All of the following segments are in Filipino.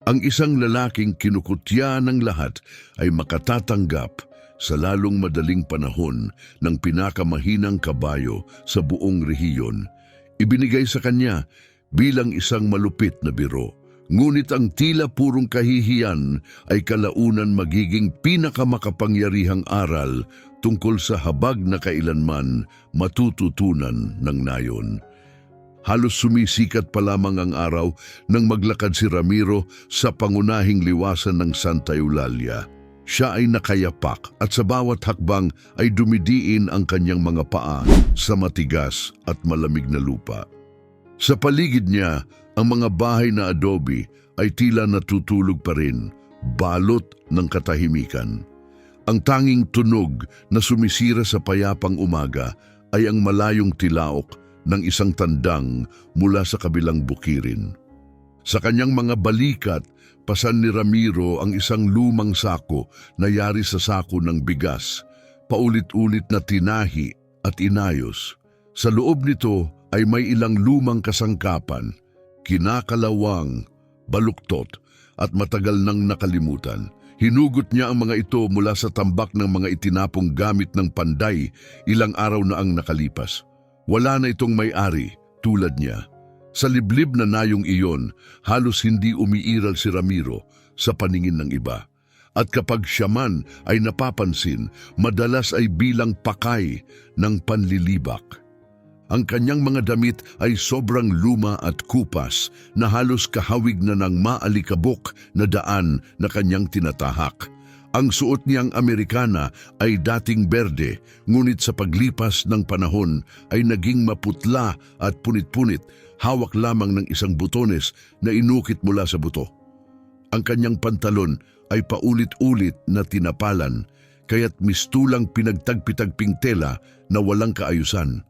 Ang isang lalaking kinukutya ng lahat ay makatatanggap sa lalong madaling panahon ng pinakamahinang kabayo sa buong rehiyon. Ibinigay sa kanya bilang isang malupit na biro. Ngunit ang tila purong kahihiyan ay kalaunan magiging pinakamakapangyarihang aral tungkol sa habag na kailanman matututunan ng nayon. Halos sumisikat pa lamang ang araw nang maglakad si Ramiro sa pangunahing liwasan ng Santa Eulalia. Siya ay nakayapak at sa bawat hakbang ay dumidiin ang kanyang mga paa sa matigas at malamig na lupa. Sa paligid niya, ang mga bahay na adobe ay tila natutulog pa rin, balot ng katahimikan. Ang tanging tunog na sumisira sa payapang umaga ay ang malayong tilaok ng isang tandang mula sa kabilang bukirin. Sa kanyang mga balikat, pasan ni Ramiro ang isang lumang sako na yari sa sako ng bigas, paulit-ulit na tinahi at inayos. Sa loob nito ay may ilang lumang kasangkapan, kinakalawang, baluktot at matagal nang nakalimutan. Hinugot niya ang mga ito mula sa tambak ng mga itinapong gamit ng panday ilang araw na ang nakalipas. Wala na itong may-ari tulad niya. Sa liblib na nayong iyon, halos hindi umiiral si Ramiro sa paningin ng iba. At kapag siya man ay napapansin, madalas ay bilang pakay ng panlilibak. Ang kanyang mga damit ay sobrang luma at kupas na halos kahawig na ng maalikabok na daan na kanyang tinatahak. Ang suot niyang Amerikana ay dating berde, ngunit sa paglipas ng panahon ay naging maputla at punit-punit, hawak lamang ng isang butones na inukit mula sa buto. Ang kanyang pantalon ay paulit-ulit na tinapalan, kaya't mistulang pinagtagpitagping tela na walang kaayusan.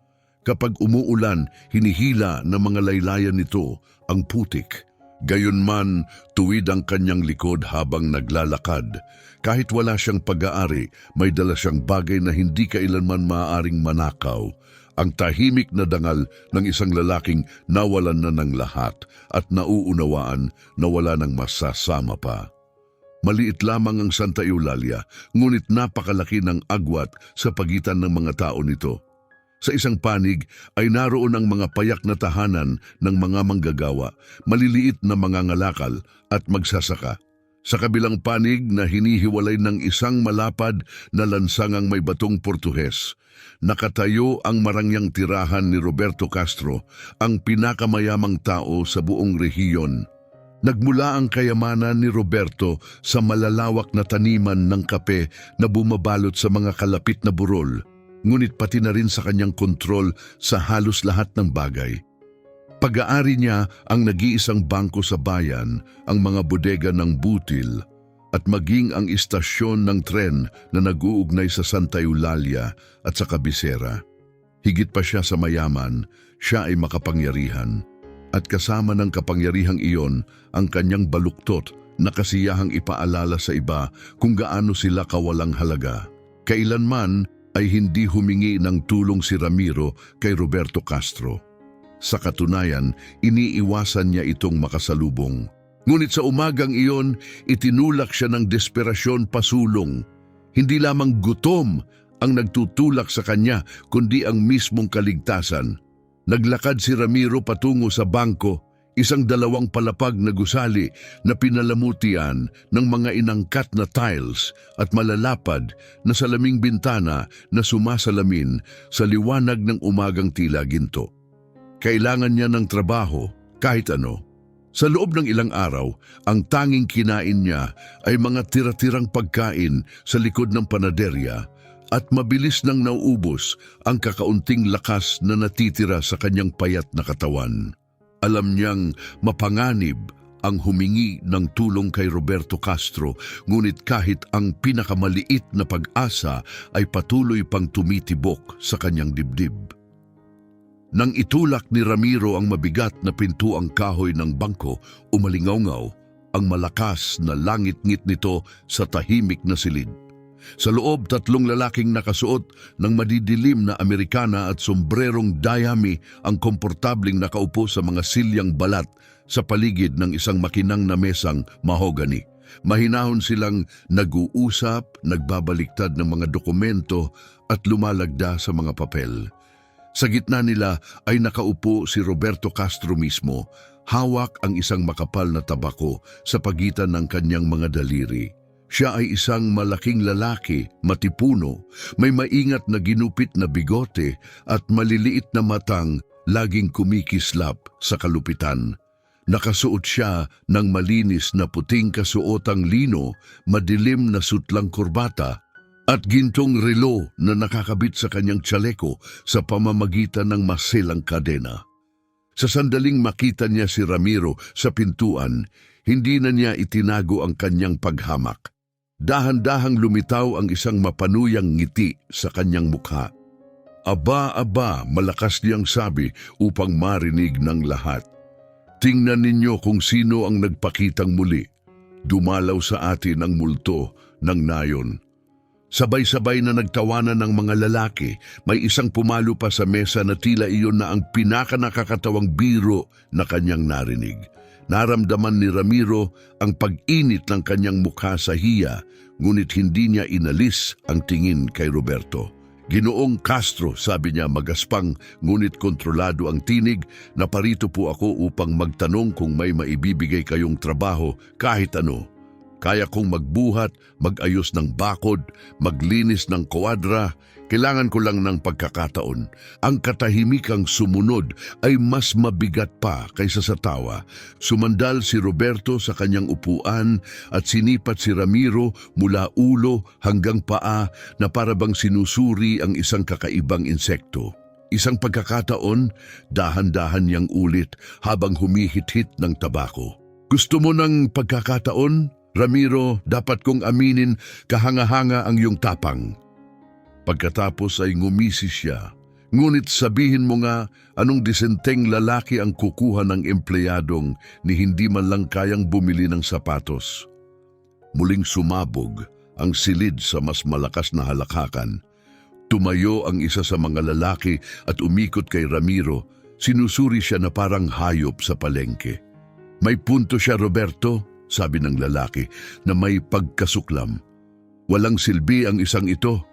Kapag umuulan, hinihila ng mga laylayan nito ang putik. Gayunman, tuwid ang kanyang likod habang naglalakad. Kahit wala siyang pag-aari, may dala siyang bagay na hindi kailanman maaaring manakaw. Ang tahimik na dangal ng isang lalaking nawalan na ng lahat at nauunawaan na wala nang masasama pa. Maliit lamang ang Santa Eulalia, ngunit napakalaki ng agwat sa pagitan ng mga tao nito. Sa isang panig ay naroon ang mga payak na tahanan ng mga manggagawa, maliliit na mga ngalakal at magsasaka. Sa kabilang panig na hinihiwalay ng isang malapad na lansangang may batong Portuhes, nakatayo ang marangyang tirahan ni Roberto Castro, ang pinakamayamang tao sa buong rehiyon. Nagmula ang kayamanan ni Roberto sa malalawak na taniman ng kape na bumabalot sa mga kalapit na burol, ngunit pati na rin sa kanyang kontrol sa halos lahat ng bagay. Pag-aari niya ang nag-iisang bangko sa bayan, ang mga bodega ng butil, at maging ang istasyon ng tren na nag-uugnay sa Santa Eulalia at sa Cabecera. Higit pa siya sa mayaman, siya ay makapangyarihan. At kasama ng kapangyarihang iyon, ang kanyang baluktot na kasiyahang ipaalala sa iba kung gaano sila kawalang halaga. Kailanman ay hindi humingi ng tulong si Ramiro kay Roberto Castro. Sa katunayan, iniiwasan niya itong makasalubong. Ngunit sa umagang iyon, itinulak siya ng desperasyon pasulong. Hindi lamang gutom ang nagtutulak sa kanya, kundi ang mismong kaligtasan. Naglakad si Ramiro patungo sa bangko, isang dalawang palapag na gusali na pinalamutian ng mga inangkat na tiles at malalapad na salaming bintana na sumasalamin sa liwanag ng umagang tila ginto. Kailangan niya ng trabaho kahit ano. Sa loob ng ilang araw, ang tanging kinain niya ay mga tira-tirang pagkain sa likod ng panaderya at mabilis nang nauubos ang kakaunting lakas na natitira sa kanyang payat na katawan. Alam niyang mapanganib ang humingi ng tulong kay Roberto Castro, ngunit kahit ang pinakamaliit na pag-asa ay patuloy pang tumitibok sa kanyang dibdib. Nang itulak ni Ramiro ang mabigat na pintuang kahoy ng bangko, umalingaw-ngaw ang malakas na langit-ngit nito sa tahimik na silid. Sa loob, 3 lalaking nakasuot ng madidilim na Amerikana at sombrerong dayami ang komportabling nakaupo sa mga silyang balat sa paligid ng isang makinang na mesang mahogani. Mahinahon silang nag-uusap, nagbabaliktad ng mga dokumento at lumalagda sa mga papel. Sa gitna nila ay nakaupo si Roberto Castro mismo, hawak ang isang makapal na tabako sa pagitan ng kanyang mga daliri. Siya ay isang malaking lalaki, matipuno, may maingat na ginupit na bigote at maliliit na matang laging kumikislap sa kalupitan. Nakasuot siya ng malinis na puting kasuotang lino, madilim na sutlang kurbata at gintong relo na nakakabit sa kanyang tsaleko sa pamamagitan ng masilang kadena. Sa sandaling makita niya si Ramiro sa pintuan, hindi na niya itinago ang kanyang paghamak. Dahan-dahang lumitaw ang isang mapanuyang ngiti sa kanyang mukha. Aba, malakas niyang sabi upang marinig ng lahat. Tingnan ninyo kung sino ang nagpakitang muli. Dumalaw sa atin ang multo ng nayon. Sabay-sabay na nagtawanan ng mga lalaki, may isang pumalo pa sa mesa na tila iyon na ang pinakanakakatawang biro na kanyang narinig. Naramdaman ni Ramiro ang pag-init ng kanyang mukha sa hiya, ngunit hindi niya inalis ang tingin kay Roberto. Ginoong Castro, sabi niya magaspang ngunit kontrolado ang tinig, naparito po ako upang magtanong kung may maibibigay kayong trabaho kahit ano. Kaya kong magbuhat, mag-ayos ng bakod, maglinis ng kuwadra, kailangan ko lang ng pagkakataon. Ang katahimikang sumunod ay mas mabigat pa kaysa sa tawa. Sumandal si Roberto sa kanyang upuan at sinipat si Ramiro mula ulo hanggang paa na parabang sinusuri ang isang kakaibang insekto. Isang pagkakataon, dahan-dahan niyang ulit habang humihit-hit ng tabako. Gusto mo ng pagkakataon? Ramiro, dapat kong aminin kahanga-hanga ang iyong tapang. Pagkatapos ay ngumisi siya. Ngunit sabihin mo nga anong disenteng lalaki ang kukuha ng empleyadong ni hindi man lang kayang bumili ng sapatos. Muling sumabog ang silid sa mas malakas na halakhakan. Tumayo ang isa sa mga lalaki at umikot kay Ramiro. Sinusuri siya na parang hayop sa palengke. May punto siya, Roberto, sabi ng lalaki na may pagkasuklam. Walang silbi ang isang ito,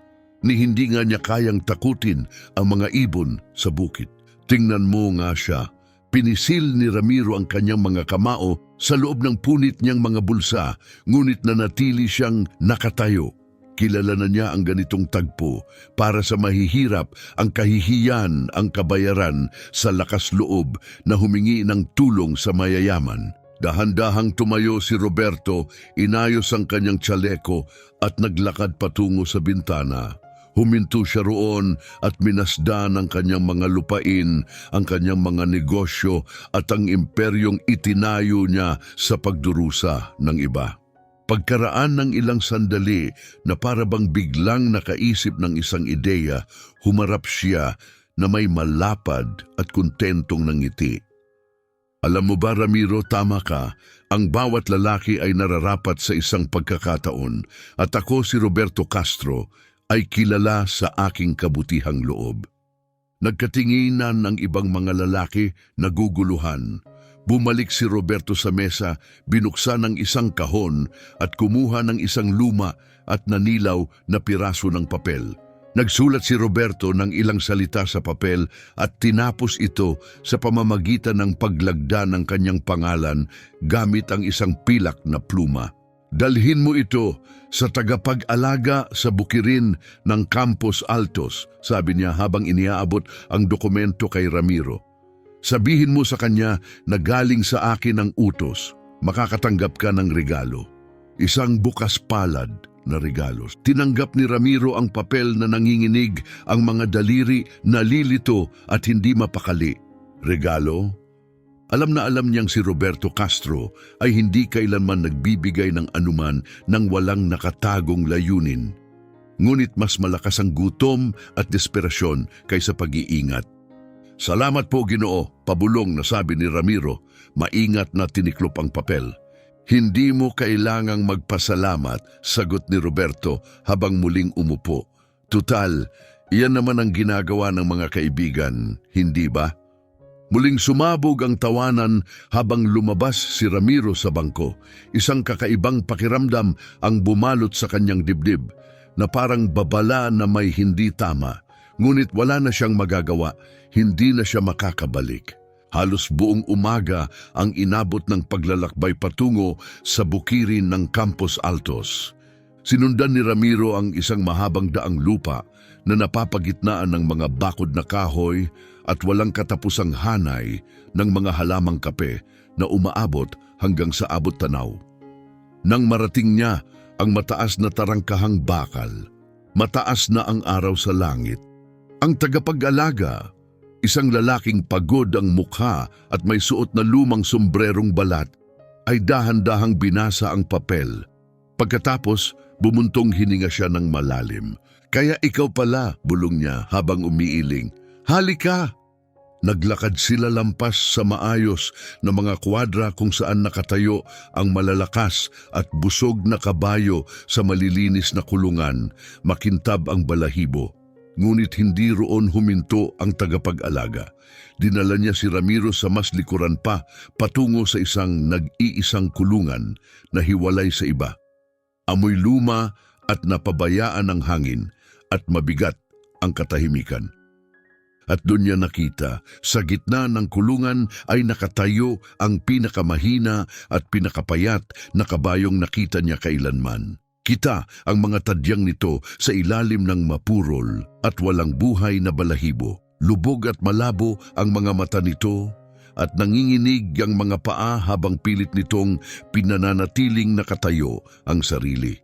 ni hindi nga niya kayang takutin ang mga ibon sa bukid. Tingnan mo nga siya, pinisil ni Ramiro ang kanyang mga kamao sa loob ng punit niyang mga bulsa, ngunit nanatili siyang nakatayo. Kilala na niya ang ganitong tagpo para sa mahihirap, ang kahihiyan, ang kabayaran sa lakas loob na humingi ng tulong sa mayayaman. Dahan-dahang tumayo si Roberto, inayos ang kanyang tsaleko at naglakad patungo sa bintana. Huminto siya roon at minasdan ang kanyang mga lupain, ang kanyang mga negosyo at ang imperyong itinayo niya sa pagdurusa ng iba. Pagkaraan ng ilang sandali na parabang biglang nakaisip ng isang ideya, humarap siya na may malapad at kontentong nangiti. Alam mo ba, Ramiro, tama ka. Ang bawat lalaki ay nararapat sa isang pagkakataon at ako si Roberto Castro ay kilala sa aking kabutihang loob. Nagkatinginan ang ibang mga lalaki, naguguluhan. Bumalik si Roberto sa mesa, binuksan ang isang kahon at kumuha ng isang luma at nanilaw na piraso ng papel. Nagsulat si Roberto ng ilang salita sa papel at tinapos ito sa pamamagitan ng paglagda ng kanyang pangalan gamit ang isang pilak na pluma. Dalhin mo ito sa tagapag-alaga sa bukirin ng Campos Altos, sabi niya habang iniaabot ang dokumento kay Ramiro. Sabihin mo sa kanya na galing sa akin ang utos, makakatanggap ka ng regalo. Isang bukas palad na regalo. Tinanggap ni Ramiro ang papel na nanginginig, ang mga daliri nalilito at hindi mapakali. Regalo? Alam na alam niyang si Roberto Castro ay hindi kailanman nagbibigay ng anuman nang walang nakatagong layunin. Ngunit mas malakas ang gutom at desperasyon kaysa pag-iingat. Salamat po, Ginoo, pabulong na sabi ni Ramiro, maingat na tiniklop ang papel. Hindi mo kailangang magpasalamat, sagot ni Roberto habang muling umupo. Tutal, iyan naman ang ginagawa ng mga kaibigan, hindi ba? Muling sumabog ang tawanan habang lumabas si Ramiro sa bangko. Isang kakaibang pakiramdam ang bumalot sa kanyang dibdib na parang babala na may hindi tama. Ngunit wala na siyang magagawa, hindi na siya makakabalik. Halos buong umaga ang inabot ng paglalakbay patungo sa bukirin ng Campos Altos. Sinundan ni Ramiro ang isang mahabang daang lupa na napapagitnaan ng mga bakod na kahoy at walang katapusang hanay ng mga halamang kape na umaabot hanggang sa abot tanaw. Nang marating niya ang mataas na tarangkahang bakal, mataas na ang araw sa langit. Ang tagapag-alaga, isang lalaking pagod ang mukha at may suot na lumang sombrerong balat, ay dahan-dahang binasa ang papel. Pagkatapos, bumuntong hininga siya ng malalim. "Kaya ikaw pala," bulong niya habang umiiling. "Halika!" Naglakad sila lampas sa maayos na mga kwadra kung saan nakatayo ang malalakas at busog na kabayo sa malilinis na kulungan, makintab ang balahibo. Ngunit hindi roon huminto ang tagapag-alaga. Dinala niya si Ramiro sa mas likuran pa, patungo sa isang nag-iisang kulungan na hiwalay sa iba. Amoy luma at napabayaan ng hangin at mabigat ang katahimikan. At doon niya nakita, sa gitna ng kulungan ay nakatayo ang pinakamahina at pinakapayat na kabayong nakita niya kailanman. Kita ang mga tadyang nito sa ilalim ng mapurol at walang buhay na balahibo. Lubog at malabo ang mga mata nito at nanginginig ang mga paa habang pilit nitong pinananatiling nakatayo ang sarili.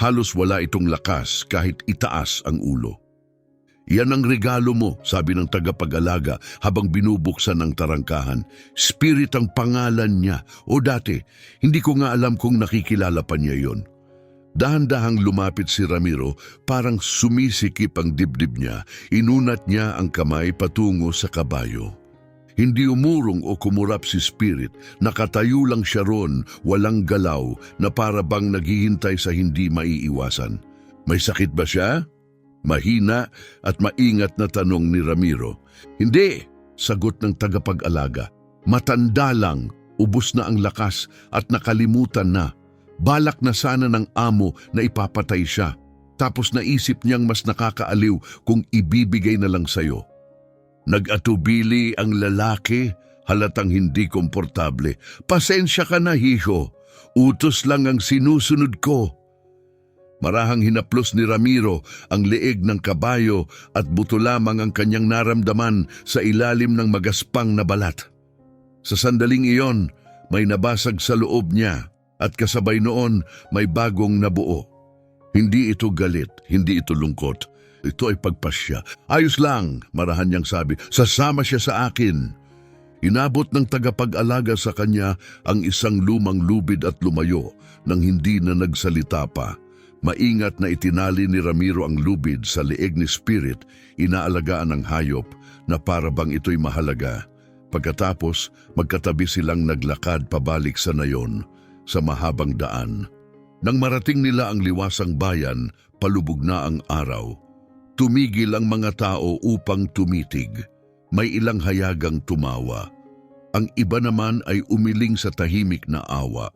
Halos wala itong lakas kahit itaas ang ulo. "Yan ang regalo mo," sabi ng tagapag-alaga habang binubuksan ng tarangkahan. "Spirit ang pangalan niya. O dati, hindi ko nga alam kung nakikilala pa niya yon." Dahan-dahang lumapit si Ramiro, parang sumisikip ang dibdib niya. Inunat niya ang kamay patungo sa kabayo. Hindi umurong o kumurap si Spirit. Nakatayo lang siya ron, walang galaw, na para bang naghihintay sa hindi maiiwasan. "May sakit ba siya?" Mahina at maingat na tanong ni Ramiro. "Hindi," sagot ng tagapag-alaga. "Matanda lang, ubos na ang lakas at nakalimutan na. Balak na sana ng amo na ipapatay siya. Tapos naisip niyang mas nakakaaliw kung ibibigay na lang sa'yo." Nag-atubili ang lalaki, halatang hindi komportable. "Pasensya ka na, hiho. Utos lang ang sinusunod ko." Marahang hinaplos ni Ramiro ang leeg ng kabayo at buto lamang ang kanyang naramdaman sa ilalim ng magaspang na balat. Sa sandaling iyon, may nabasag sa loob niya at kasabay noon may bagong nabuo. Hindi ito galit, hindi ito lungkot. Ito ay pagpasya. "Ayos lang," marahan niyang sabi. "Sasama siya sa akin." Inabot ng tagapag-alaga sa kanya ang isang lumang lubid at lumayo nang hindi na nagsalita pa. Maingat na itinali ni Ramiro ang lubid sa leeg ni Spirit, inaalagaan ng hayop na para bang ito'y mahalaga. Pagkatapos, magkatabi silang naglakad pabalik sa nayon, sa mahabang daan. Nang marating nila ang liwasang bayan, palubog na ang araw. Tumigil ang mga tao upang tumitig. May ilang hayagang tumawa. Ang iba naman ay umiling sa tahimik na awa.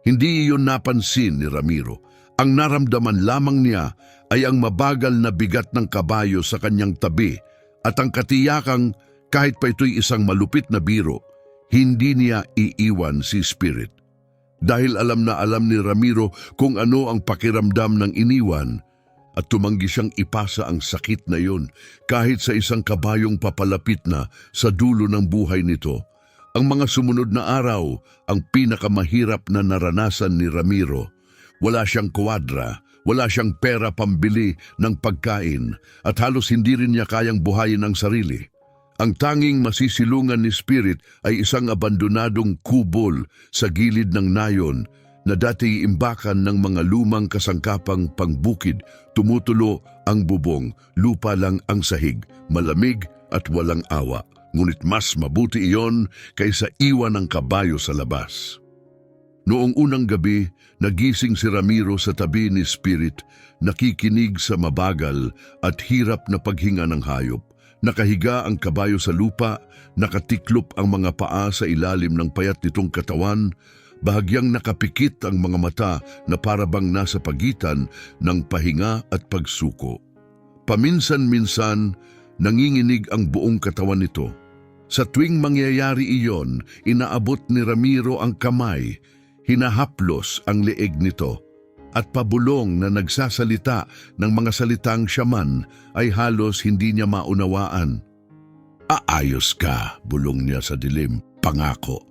Hindi iyon napansin ni Ramiro. Ang naramdaman lamang niya ay ang mabagal na bigat ng kabayo sa kanyang tabi at ang katiyakang kahit pa ito'y isang malupit na biro, hindi niya iiwan si Spirit. Dahil alam na alam ni Ramiro kung ano ang pakiramdam ng iniwan at tumanggi siyang ipasa ang sakit na yun kahit sa isang kabayong papalapit na sa dulo ng buhay nito. Ang mga sumunod na araw ang pinakamahirap na naranasan ni Ramiro. Wala siyang kwadra, wala siyang pera pambili ng pagkain at halos hindi rin niya kayang buhayin ang sarili. Ang tanging masisilungan ni Spirit ay isang abandonadong kubol sa gilid ng nayon na dati imbakan ng mga lumang kasangkapang pangbukid. Tumutulo ang bubong, lupa lang ang sahig, malamig at walang awa. Ngunit mas mabuti iyon kaysa iwan ng kabayo sa labas. Noong unang gabi, nagising si Ramiro sa tabi ni Spirit, nakikinig sa mabagal at hirap na paghinga ng hayop. Nakahiga ang kabayo sa lupa, nakatiklop ang mga paa sa ilalim ng payat nitong katawan, bahagyang nakapikit ang mga mata na parabang nasa pagitan ng pahinga at pagsuko. Paminsan-minsan, nanginginig ang buong katawan nito. Sa tuwing mangyayari iyon, inaabot ni Ramiro ang kamay, hinahaplos ang leeg nito, at pabulong na nagsasalita ng mga salitang siyaman ay halos hindi niya maunawaan. "Aayos ka," bulong niya sa dilim, "pangako."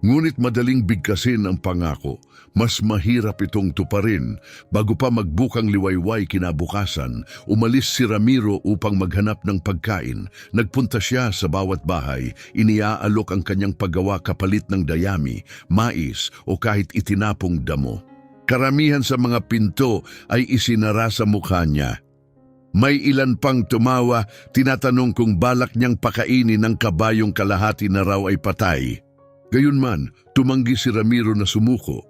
Ngunit madaling bigkasin ang pangako, mas mahirap itong tuparin. Bago pa magbukang liwayway kinabukasan, umalis si Ramiro upang maghanap ng pagkain. Nagpunta siya sa bawat bahay, iniaalok ang kanyang paggawa kapalit ng dayami, mais o kahit itinapong damo. Karamihan sa mga pinto ay isinara sa mukha niya. May ilan pang tumawa, tinatanong kung balak niyang pakainin ng kabayong kalahati na raw ay patay. Gayunman, tumanggi si Ramiro na sumuko.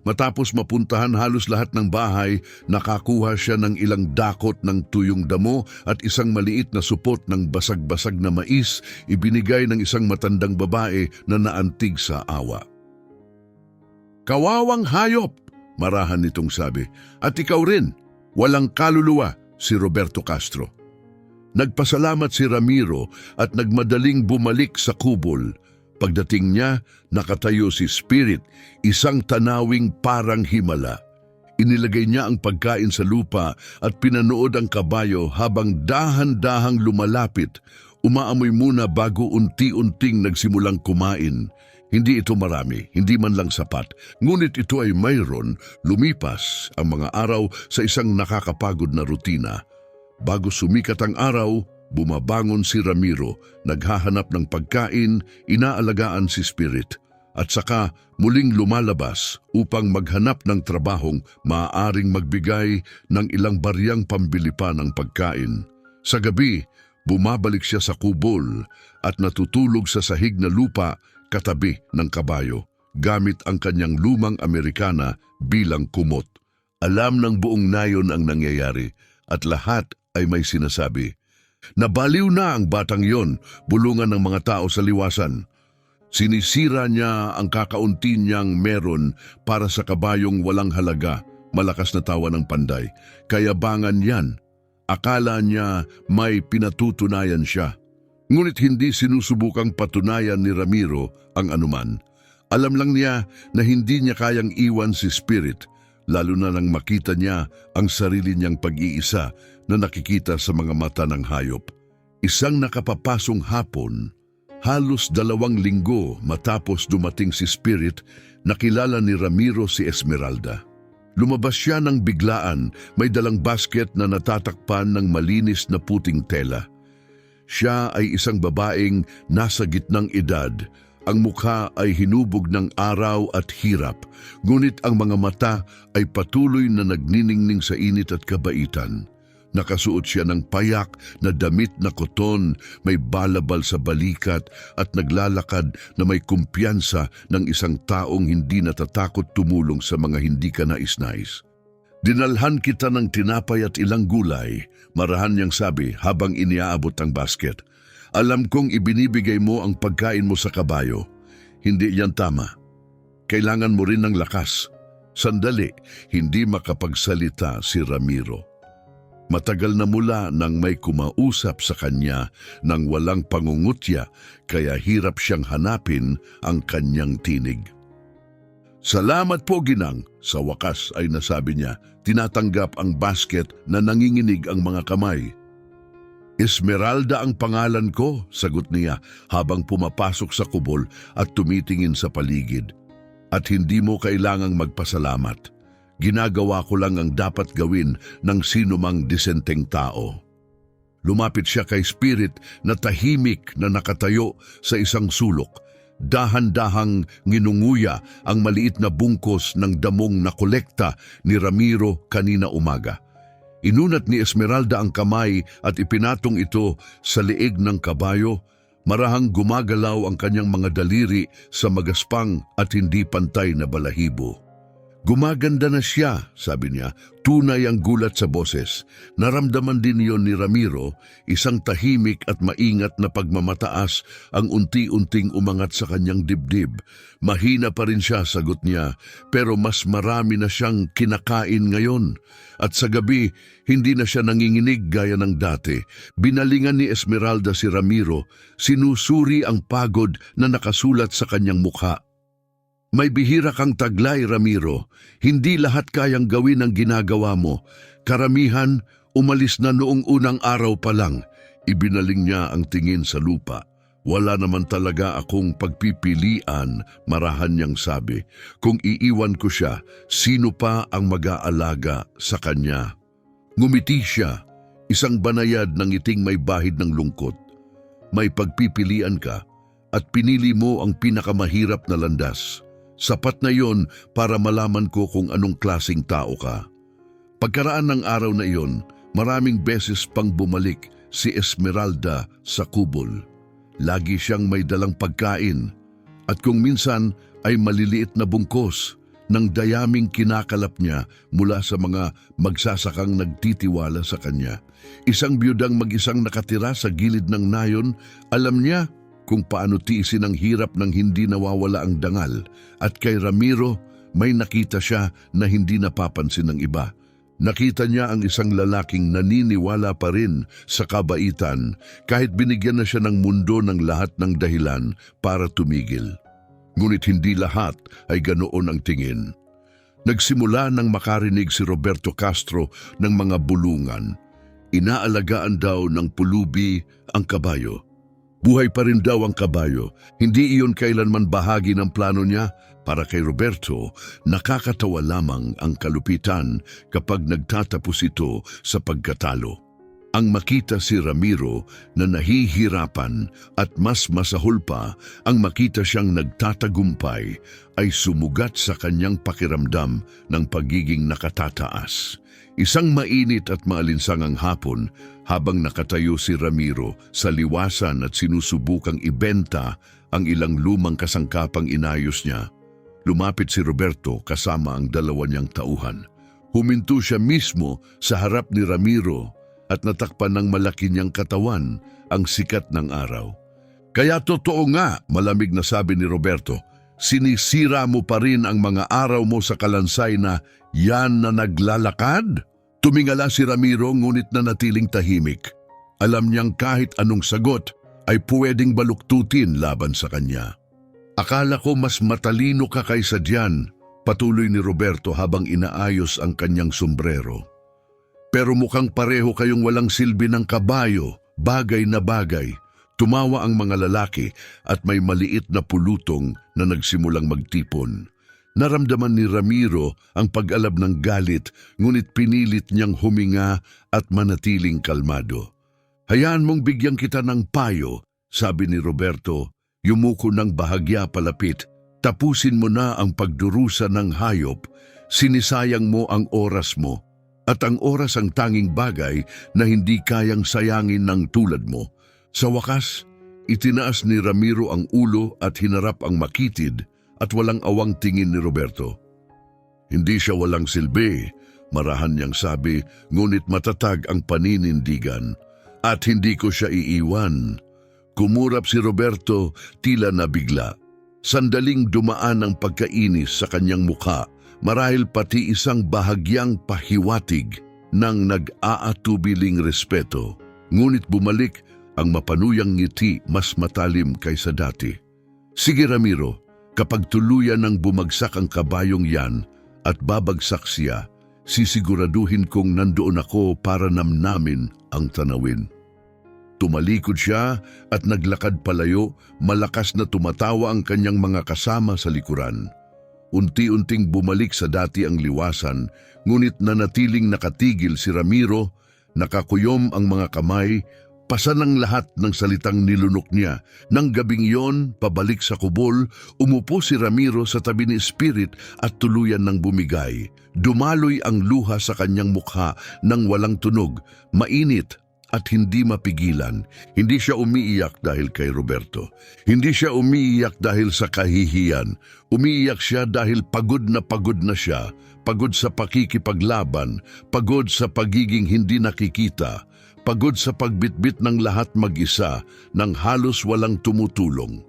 Matapos mapuntahan halos lahat ng bahay, nakakuha siya ng ilang dakot ng tuyong damo at isang maliit na supot ng basag-basag na mais, ibinigay ng isang matandang babae na naantig sa awa. "Kawawang hayop!" marahan nitong sabi. "At ikaw rin, walang kaluluwa," si Roberto Castro. Nagpasalamat si Ramiro at nagmadaling bumalik sa kubol. Pagdating niya, nakatayo si Spirit, isang tanawing parang himala. Inilagay niya ang pagkain sa lupa at pinanood ang kabayo habang dahan-dahang lumalapit. Umaamoy muna bago unti-unting nagsimulang kumain. Hindi ito marami, hindi man lang sapat. Ngunit ito ay mayroon, lumipas ang mga araw sa isang nakakapagod na rutina. Bago sumikat ang araw, bumabangon si Ramiro, naghahanap ng pagkain, inaalagaan si Spirit, at saka muling lumalabas upang maghanap ng trabahong maaaring magbigay ng ilang baryang pambili pa ng pagkain. Sa gabi, bumabalik siya sa kubol at natutulog sa sahig na lupa katabi ng kabayo, gamit ang kanyang lumang Amerikana bilang kumot. Alam ng buong nayon ang nangyayari at lahat ay may sinasabi. Nabaliw na ang batang yon, bulungan ng mga tao sa liwasan. Sinisira niya ang kakaunti niyang meron para sa kabayong walang halaga, malakas na tawa ng panday. Kayabangan yan. Akala niya may pinatutunayan siya. Ngunit hindi sinusubukang patunayan ni Ramiro ang anuman. Alam lang niya na hindi niya kayang iwan si Spirit, lalo na nang makita niya ang sarili niyang pag-iisa na nakikita sa mga mata ng hayop. Isang nakapapasong hapon, halos 2 linggo matapos dumating si Spirit, nakilala ni Ramiro si Esmeralda. Lumabas siya ng biglaan, may dalang basket na natatakpan ng malinis na puting tela. Siya ay isang babaeng nasa gitnang edad. Ang mukha ay hinubog ng araw at hirap, ngunit ang mga mata ay patuloy na nagniningning sa init at kabaitan. Nakasuot siya ng payak na damit na koton, may balabal sa balikat at naglalakad na may kumpiyansa ng isang taong hindi natatakot tumulong sa mga hindi ka nais-nais. "Dinalhan kita ng tinapay at ilang gulay," marahan niyang sabi habang iniaabot ang basket. "Alam kong ibinibigay mo ang pagkain mo sa kabayo. Hindi yan tama. Kailangan mo rin ng lakas." Sandali, hindi makapagsalita si Ramiro. Matagal na mula nang may kumausap sa kanya nang walang pangungutya, kaya hirap siyang hanapin ang kanyang tinig. "Salamat po, Ginang," sa wakas ay nasabi niya, tinatanggap ang basket na nanginginig ang mga kamay. "Esmeralda ang pangalan ko," sagot niya habang pumapasok sa kubol at tumitingin sa paligid. "At hindi mo kailangang magpasalamat. Ginagawa ko lang ang dapat gawin ng sinumang disenteng tao." Lumapit siya kay Spirit na tahimik na nakatayo sa isang sulok. Dahan-dahang nginunguya ang maliit na bungkos ng damong nakolekta ni Ramiro kanina umaga. Inunat ni Esmeralda ang kamay at ipinatong ito sa leeg ng kabayo. Marahang gumagalaw ang kanyang mga daliri sa magaspang at hindi pantay na balahibo. Gumaganda na siya, sabi niya. Tunay ang gulat sa boses. Naramdaman din yon ni Ramiro, isang tahimik at maingat na pagmamataas ang unti-unting umangat sa kanyang dibdib. Mahina pa rin siya, sagot niya, pero mas marami na siyang kinakain ngayon. At sa gabi, hindi na siya nanginginig gaya ng dati. Binalingan ni Esmeralda si Ramiro, sinusuri ang pagod na nakasulat sa kanyang mukha. May bihira kang taglay, Ramiro. Hindi lahat kayang gawin ang ginagawa mo. Karamihan, umalis na noong unang araw pa lang. Ibinaling niya ang tingin sa lupa. Wala naman talaga akong pagpipilian, marahan niyang sabi. Kung iiwan ko siya, sino pa ang mag-aalaga sa kanya? Ngumiti siya, isang banayad ng ngiting may bahid ng lungkot. May pagpipilian ka at pinili mo ang pinakamahirap na landas. Sapat na yon para malaman ko kung anong klaseng tao ka. Pagkaraan ng araw na iyon, maraming beses pang bumalik si Esmeralda sa kubol. Lagi siyang may dalang pagkain at kung minsan ay maliliit na bungkos ng dayaming kinakalap niya mula sa mga magsasakang nagtitiwala sa kanya. Isang biyudang mag-isang nakatira sa gilid ng nayon, alam niya kung paano tiisin ang hirap ng hindi nawawala ang dangal, at kay Ramiro may nakita siya na hindi napapansin ng iba. Nakita niya ang isang lalaking naniniwala pa rin sa kabaitan kahit binigyan na siya ng mundo ng lahat ng dahilan para tumigil. Ngunit hindi lahat ay ganoon ang tingin. Nagsimula nang makarinig si Roberto Castro ng mga bulungan. Inaalagaan daw ng pulubi ang kabayo. Buhay pa rin daw ang kabayo. Hindi iyon kailanman bahagi ng plano niya. Para kay Roberto, nakakatawa lamang ang kalupitan kapag nagtatapos ito sa pagkatalo. Ang makita si Ramiro na nahihirapan at mas masahol pa ang makita siyang nagtatagumpay ay sumugat sa kanyang pakiramdam ng pagiging nakatataas. Isang mainit at maalinsangang hapon habang nakatayo si Ramiro sa liwasan at sinusubukang ibenta ang ilang lumang kasangkapang inayos niya, lumapit si Roberto kasama ang dalawa niyang tauhan. Huminto siya mismo sa harap ni Ramiro at natakpan ng malaki niyang katawan ang sikat ng araw. Kaya totoo nga, malamig na sabi ni Roberto, sinisira mo pa rin ang mga araw mo sa kalansay na yan na naglalakad? Tumingala si Ramiro ngunit nanatiling tahimik. Alam niyang kahit anong sagot ay pwedeng baluktutin laban sa kanya. Akala ko mas matalino ka kaysa diyan, patuloy ni Roberto habang inaayos ang kanyang sombrero. Pero mukhang pareho kayong walang silbi ng kabayo, bagay na bagay. Tumawa ang mga lalaki at may maliit na pulutong na nagsimulang magtipon. Naramdaman ni Ramiro ang pag-alab ng galit, ngunit pinilit niyang huminga at manatiling kalmado. Hayaan mong bigyan kita ng payo, sabi ni Roberto, yumuko ng bahagya palapit. Tapusin mo na ang pagdurusa ng hayop, sinisayang mo ang oras mo, at ang oras ang tanging bagay na hindi kayang sayangin ng tulad mo. Sa wakas, itinaas ni Ramiro ang ulo at hinarap ang makitid at walang awang tingin ni Roberto. Hindi siya walang silbi, marahan niyang sabi, ngunit matatag ang paninindigan. At hindi ko siya iiwan. Kumurap si Roberto, tila nabigla. Sandaling dumaan ang pagkainis sa kanyang mukha, marahil pati isang bahagyang pahiwatig ng nag-aatubiling respeto. Ngunit bumalik ang mapanuyang ngiti mas matalim kaysa dati. Sige Ramiro, kapag tuluyan ng bumagsak ang kabayong yan at babagsak siya, sisiguraduhin kong nandoon ako para namnamin ang tanawin. Tumalikod siya at naglakad palayo, malakas na tumatawa ang kanyang mga kasama sa likuran. Unti-unting bumalik sa dati ang liwasan, ngunit nanatiling nakatigil si Ramiro, nakakuyom ang mga kamay, pasan ang lahat ng salitang nilunok niya. Nang gabing yon, pabalik sa kubol, umupo si Ramiro sa tabi ni Spirit at tuluyan ng bumigay. Dumaloy ang luha sa kanyang mukha nang walang tunog, mainit at hindi mapigilan. Hindi siya umiiyak dahil kay Roberto. Hindi siya umiiyak dahil sa kahihiyan. Umiiyak siya dahil pagod na siya. Pagod sa pakikipaglaban. Pagod sa pagiging hindi nakikita. Pagod sa pagbitbit ng lahat mag-isa nang halos walang tumutulong.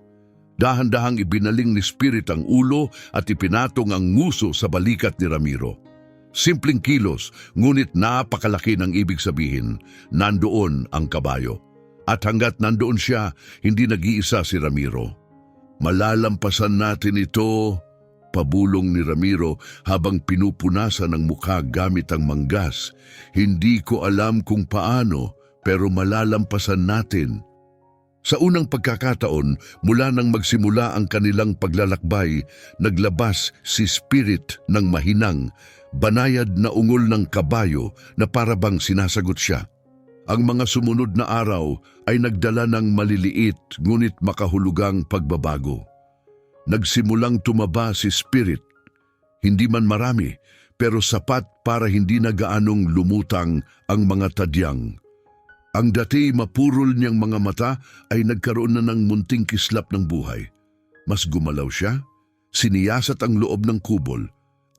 Dahan-dahang ibinaling ni Spirit ang ulo at ipinatong ang nguso sa balikat ni Ramiro. Simpleng kilos, ngunit napakalaki ng ibig sabihin, nandoon ang kabayo. At hanggat nandoon siya, hindi nag-iisa si Ramiro. Malalampasan natin ito, pabulong ni Ramiro habang pinupunasan ang mukha gamit ang manggas. Hindi ko alam kung paano, pero malalampasan natin. Sa unang pagkakataon, mula nang magsimula ang kanilang paglalakbay, naglabas si Spirit ng mahinang, banayad na ungol ng kabayo na parabang sinasagot siya. Ang mga sumunod na araw ay nagdala ng maliliit ngunit makahulugang pagbabago. Nagsimulang tumaba si Spirit. Hindi man marami, pero sapat para hindi na gaanong lumutang ang mga tadyang. Ang dati mapurol niyang mga mata ay nagkaroon na ng munting kislap ng buhay. Mas gumalaw siya, siniyasat ang loob ng kubol,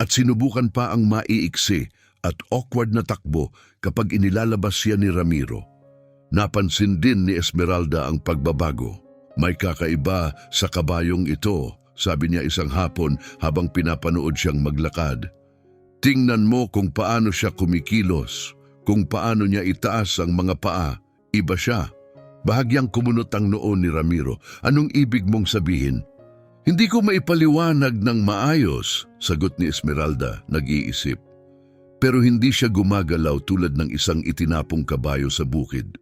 at sinubukan pa ang maiiksi at awkward na takbo kapag inilalabas siya ni Ramiro. Napansin din ni Esmeralda ang pagbabago. May kakaiba sa kabayong ito, sabi niya isang hapon habang pinapanood siyang maglakad. Tingnan mo kung paano siya kumikilos, kung paano niya itaas ang mga paa. Iba siya. Bahagyang kumunot ang noo ni Ramiro. Anong ibig mong sabihin? Hindi ko maipaliwanag ng maayos, sagot ni Esmeralda, nag-iisip. Pero hindi siya gumagalaw tulad ng isang itinapong kabayo sa bukid.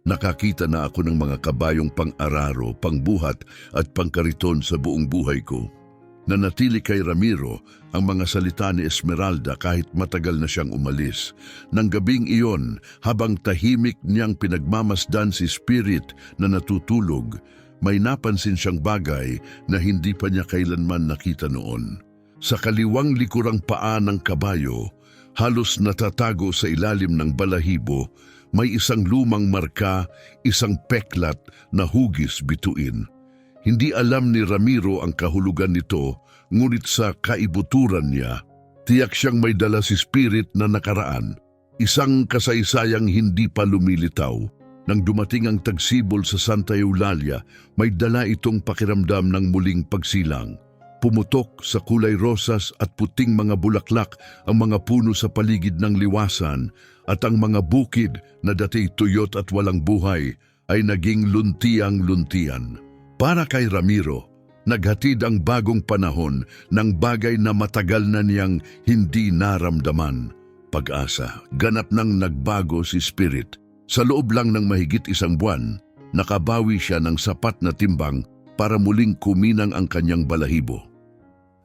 Nakakita na ako ng mga kabayong pang-araro, pangbuhat at pangkariton sa buong buhay ko. Nanatili kay Ramiro ang mga salita ni Esmeralda kahit matagal na siyang umalis. Nang gabing iyon, habang tahimik niyang pinagmamasdan si Spirit na natutulog, may napansin siyang bagay na hindi pa niya kailanman nakita noon. Sa kaliwang likurang paa ng kabayo, halos natatago sa ilalim ng balahibo, may isang lumang marka, isang peklat na hugis bituin. Hindi alam ni Ramiro ang kahulugan nito, ngunit sa kaibuturan niya, tiyak siyang may dala si Spirit na nakaraan, isang kasaysayang hindi pa lumilitaw. Nang dumating ang tagsibol sa Santa Eulalia, may dala itong pakiramdam ng muling pagsilang. Pumutok sa kulay rosas at puting mga bulaklak ang mga puno sa paligid ng liwasan at ang mga bukid na dati tuyot at walang buhay ay naging luntiang-luntian. Para kay Ramiro, naghatid ang bagong panahon ng bagay na matagal na niyang hindi naramdaman. Pag-asa, ganap nang nagbago si Spirit. Sa loob lang ng mahigit isang buwan, nakabawi siya ng sapat na timbang para muling kuminang ang kanyang balahibo.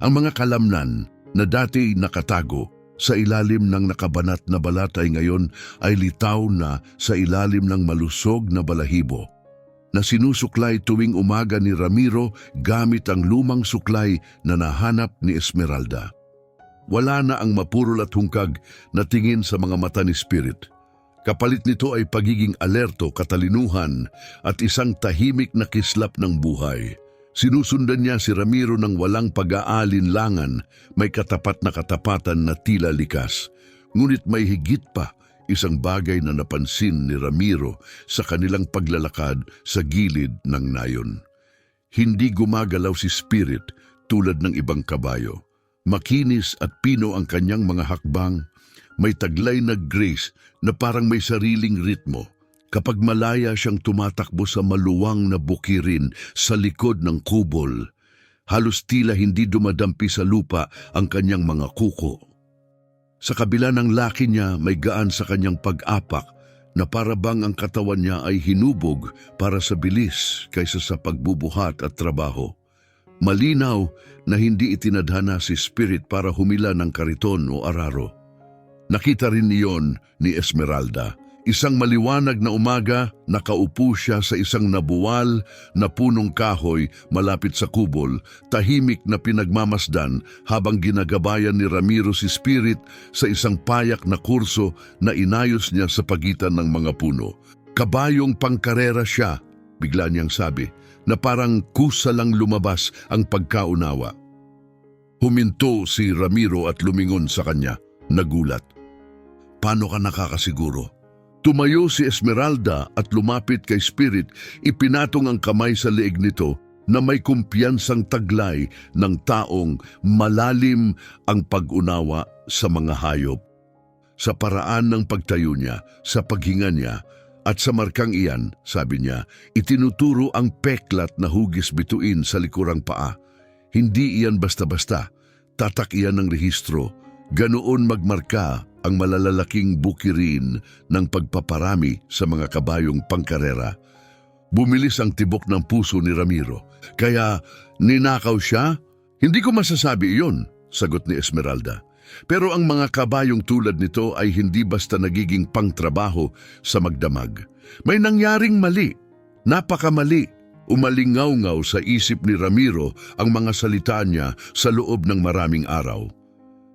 Ang mga kalamnan na dati nakatago sa ilalim ng nakabanat na balat ay ngayon ay litaw na sa ilalim ng malusog na balahibo, na sinusuklay tuwing umaga ni Ramiro gamit ang lumang suklay na nahanap ni Esmeralda. Wala na ang mapurol at hungkag na tingin sa mga mata ni Spirit. Kapalit nito ay pagiging alerto, katalinuhan at isang tahimik na kislap ng buhay. Sinusundan niya si Ramiro ng walang pag-aalinlangan, may katapat na katapatan na tila likas. Ngunit may higit pa, isang bagay na napansin ni Ramiro sa kanilang paglalakad sa gilid ng nayon. Hindi gumagalaw si Spirit tulad ng ibang kabayo. Makinis at pino ang kanyang mga hakbang. May taglay na grace na parang may sariling ritmo. Kapag malaya siyang tumatakbo sa maluwang na bukirin sa likod ng kubol, halos tila hindi dumadampi sa lupa ang kanyang mga kuko. Sa kabila ng laki niya, may gaan sa kanyang pag-apak na parabang ang katawan niya ay hinubog para sa bilis kaysa sa pagbubuhat at trabaho. Malinaw na hindi itinadhana si Spirit para humila ng kariton o araro. Nakita rin iyon ni Esmeralda. Isang maliwanag na umaga, nakaupo siya sa isang nabuwal na punong kahoy malapit sa kubol, tahimik na pinagmamasdan habang ginagabayan ni Ramiro si Spirit sa isang payak na kurso na inayos niya sa pagitan ng mga puno. Kabayong pangkarera siya, bigla niyang sabi, na parang kusa lang lumabas ang pagkaunawa. Huminto si Ramiro at lumingon sa kanya, nagulat. Paano ka nakakasiguro? Tumayo si Esmeralda at lumapit kay Spirit, ipinatong ang kamay sa leeg nito na may kumpiyansang taglay ng taong malalim ang pag-unawa sa mga hayop. Sa paraan ng pagtayo niya, sa paghinga niya, at sa markang iyan, sabi niya, itinuturo ang peklat na hugis bituin sa likurang paa. Hindi iyan basta-basta, tatak iyan ng rehistro. Ganoon magmarka ang malalalaking bukirin ng pagpaparami sa mga kabayong pangkarera. Bumilis ang tibok ng puso ni Ramiro. Kaya ninakaw siya? Hindi ko masasabi iyon, sagot ni Esmeralda. Pero ang mga kabayong tulad nito ay hindi basta nagiging pangtrabaho sa magdamag. May nangyaring mali, napakamali. Umalingaw-ngaw sa isip ni Ramiro ang mga salita niya sa loob ng maraming araw.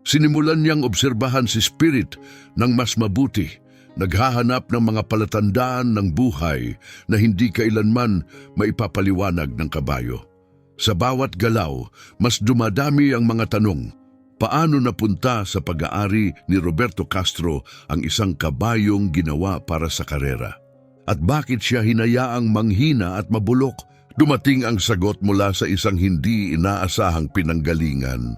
Sinimulan niyang obserbahan si Spirit ng mas mabuti, naghahanap ng mga palatandaan ng buhay na hindi kailanman maipapaliwanag ng kabayo. Sa bawat galaw, mas dumadami ang mga tanong. Paano napunta sa pag-aari ni Roberto Castro ang isang kabayong ginawa para sa karera? At bakit siya hinayaang manghina at mabulok? Dumating ang sagot mula sa isang hindi inaasahang pinanggalingan.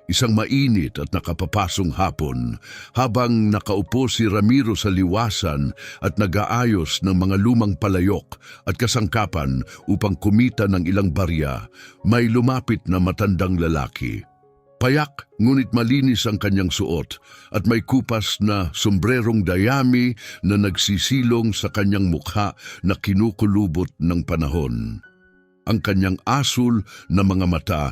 Isang mainit at nakapapasong hapon, habang nakaupo si Ramiro sa liwasan at nag-aayos ng mga lumang palayok at kasangkapan upang kumita ng ilang barya, may lumapit na matandang lalaki. Payak ngunit malinis ang kanyang suot at may kupas na sombrerong dayami na nagsisilong sa kanyang mukha na kinukulubot ng panahon. Ang kanyang asul na mga mata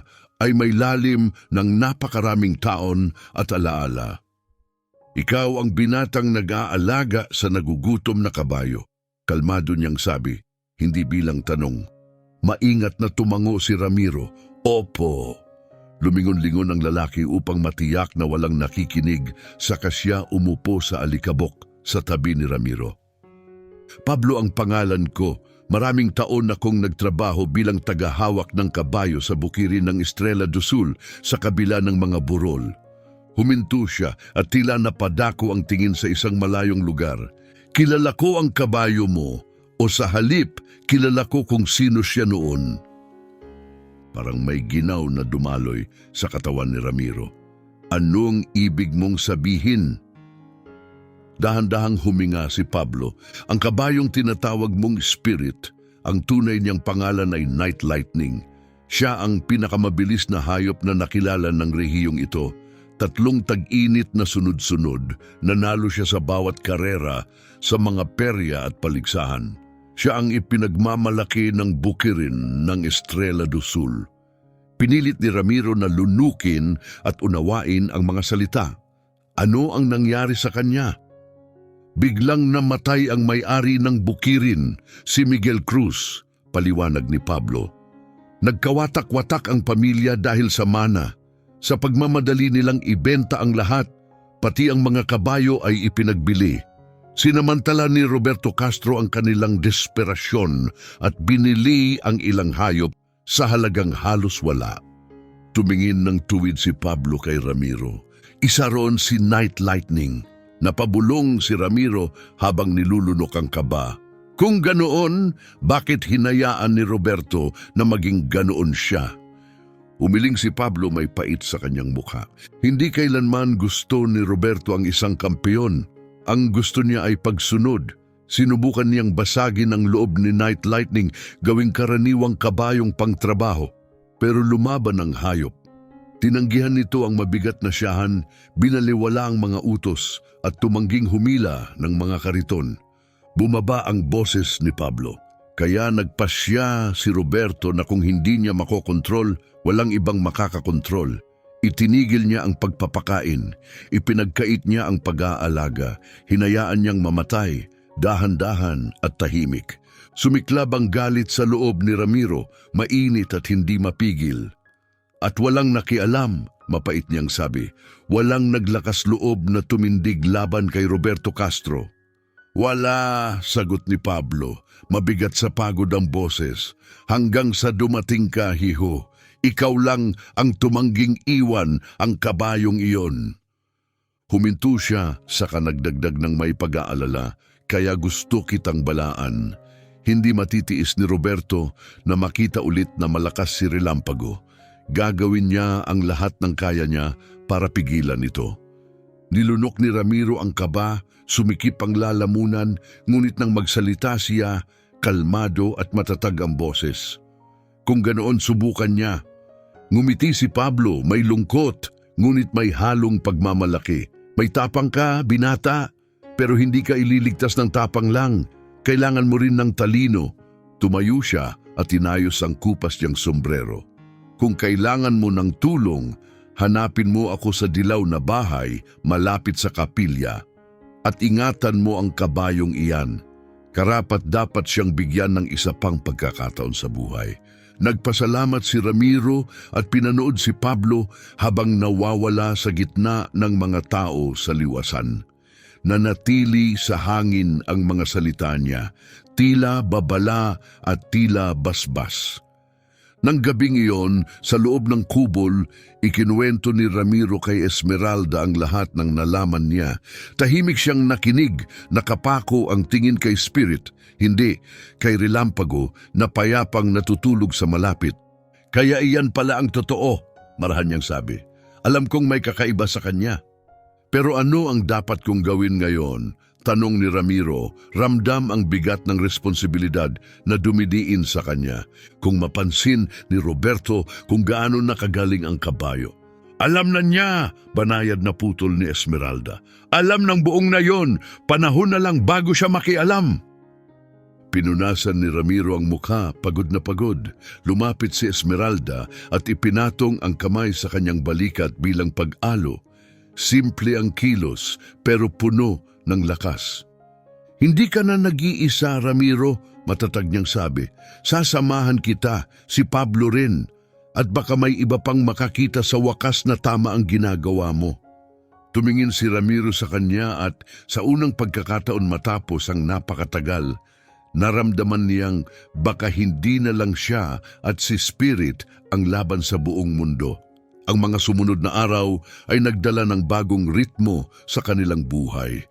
ay may lalim ng napakaraming taon at alaala. Ikaw ang binatang nag-aalaga sa nagugutom na kabayo. Kalmado niyang sabi, hindi bilang tanong. Maingat na tumango si Ramiro. Opo. Lumingon-lingon ang lalaki upang matiyak na walang nakikinig, saka siya umupo sa alikabok sa tabi ni Ramiro. Pablo ang pangalan ko. Maraming taon akong nagtrabaho bilang tagahawak ng kabayo sa bukirin ng Estrella do Sul sa kabila ng mga burol. Huminto siya at tila napadako ang tingin sa isang malayong lugar. Kilala ko ang kabayo mo, o sa halip, kilala ko kung sino siya noon. Parang may ginaw na dumaloy sa katawan ni Ramiro. Anong ibig mong sabihin? Dahan-dahang huminga si Pablo. Ang kabayong tinatawag mong Spirit, ang tunay niyang pangalan ay Night Lightning. Siya ang pinakamabilis na hayop na nakilala ng rehiyong ito. 3 tag-init na sunod-sunod, nanalo siya sa bawat karera sa mga perya at paligsahan. Siya ang ipinagmamalaki ng bukirin ng Estrella do Sul. Pinilit ni Ramiro na lunukin at unawain ang mga salita. Ano ang nangyari sa kanya? Biglang namatay ang may-ari ng bukirin, si Miguel Cruz, paliwanag ni Pablo. Nagkawatak-watak ang pamilya dahil sa mana. Sa pagmamadali nilang ibenta ang lahat, pati ang mga kabayo ay ipinagbili. Sinamantala ni Roberto Castro ang kanilang desperasyon at binili ang ilang hayop sa halagang halos wala. Tumingin ng tuwid si Pablo kay Ramiro. Isa roon si Night Lightning. Napabulong si Ramiro habang nilulunok ang kaba. Kung ganoon, bakit hinayaan ni Roberto na maging ganoon siya? Umiling si Pablo, may pait sa kanyang mukha. Hindi kailanman gusto ni Roberto ang isang kampeon. Ang gusto niya ay pagsunod. Sinubukan niyang basagin ang loob ni Night Lightning, gawing karaniwang kabayong pangtrabaho. Pero lumaban ang hayop. Tinanggihan nito ang mabigat na siyahan, binaliwala ang mga utos at tumangging humila ng mga kariton. Bumaba ang boses ni Pablo. Kaya nagpasya si Roberto na kung hindi niya makokontrol, walang ibang makakakontrol. Itinigil niya ang pagpapakain, ipinagkait niya ang pag-aalaga, hinayaan niyang mamatay, dahan-dahan at tahimik. Sumiklab ang galit sa loob ni Ramiro, mainit at hindi mapigil. At walang nakialam, mapait niyang sabi, walang naglakas loob na tumindig laban kay Roberto Castro. Wala, sagot ni Pablo. Mabigat sa pagod ang boses. Hanggang sa dumating ka, hiho. Ikaw lang ang tumangging iwan ang kabayong iyon. Huminto siya sa kanagdagdag ng may pag-aalala, kaya gusto kitang balaan. Hindi matitiis ni Roberto na makita ulit na malakas si Relampago. Gagawin niya ang lahat ng kaya niya para pigilan ito. Nilunok ni Ramiro ang kaba, sumikip ang lalamunan, ngunit nang magsalita siya, kalmado at matatag ang boses. Kung ganoon subukan niya. Ngumiti si Pablo, may lungkot, ngunit may halong pagmamalaki. May tapang ka, binata, pero hindi ka ililigtas ng tapang lang. Kailangan mo rin ng talino. Tumayo siya at inayos ang kupas niyang sombrero. Kung kailangan mo ng tulong, hanapin mo ako sa dilaw na bahay malapit sa kapilya at ingatan mo ang kabayong iyan. Karapat dapat siyang bigyan ng isa pang pagkakataon sa buhay. Nagpasalamat si Ramiro at pinanood si Pablo habang nawawala sa gitna ng mga tao sa liwasan. Nanatili sa hangin ang mga salita niya, tila babala at tila basbas. Nang gabing iyon, sa loob ng kubol, ikinuwento ni Ramiro kay Esmeralda ang lahat ng nalaman niya. Tahimik siyang nakinig, nakapako ang tingin kay Spirit, hindi kay Relampago na payapang natutulog sa malapit. Kaya iyan pala ang totoo, marahan niyang sabi. Alam kong may kakaiba sa kanya. Pero ano ang dapat kong gawin ngayon? Tanong ni Ramiro, ramdam ang bigat ng responsibilidad na dumidiin sa kanya. Kung mapansin ni Roberto kung gaano nakagaling ang kabayo. Alam na niya, banayad na putol ni Esmeralda. Alam ng buong na yon, panahon na lang bago siya makialam. Pinunasan ni Ramiro ang mukha, pagod na pagod. Lumapit si Esmeralda at ipinatong ang kamay sa kanyang balikat bilang pag-alo. Simple ang kilos pero puno ng lakas. Hindi ka na nag-iisa, Ramiro, matatag niyang sabi. Sasamahan kita, si Pablo rin, at baka may iba pang makakita sa wakas na tama ang ginagawa mo. Tumingin si Ramiro sa kanya at sa unang pagkakataon matapos ang napakatagal, naramdaman niyang baka hindi na lang siya at si Spirit ang laban sa buong mundo. Ang mga sumunod na araw ay nagdala ng bagong ritmo sa kanilang buhay.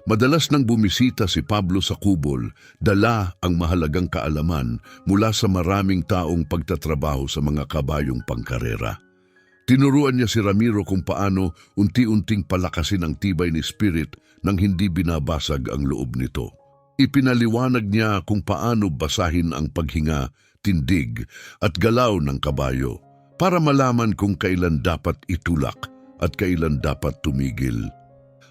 Madalas nang bumisita si Pablo sa kubol, dala ang mahalagang kaalaman mula sa maraming taong pagtatrabaho sa mga kabayong pangkarera. Tinuruan niya si Ramiro kung paano unti-unting palakasin ang tibay ni Spirit nang hindi binabasag ang loob nito. Ipinaliwanag niya kung paano basahin ang paghinga, tindig at galaw ng kabayo para malaman kung kailan dapat itulak at kailan dapat tumigil.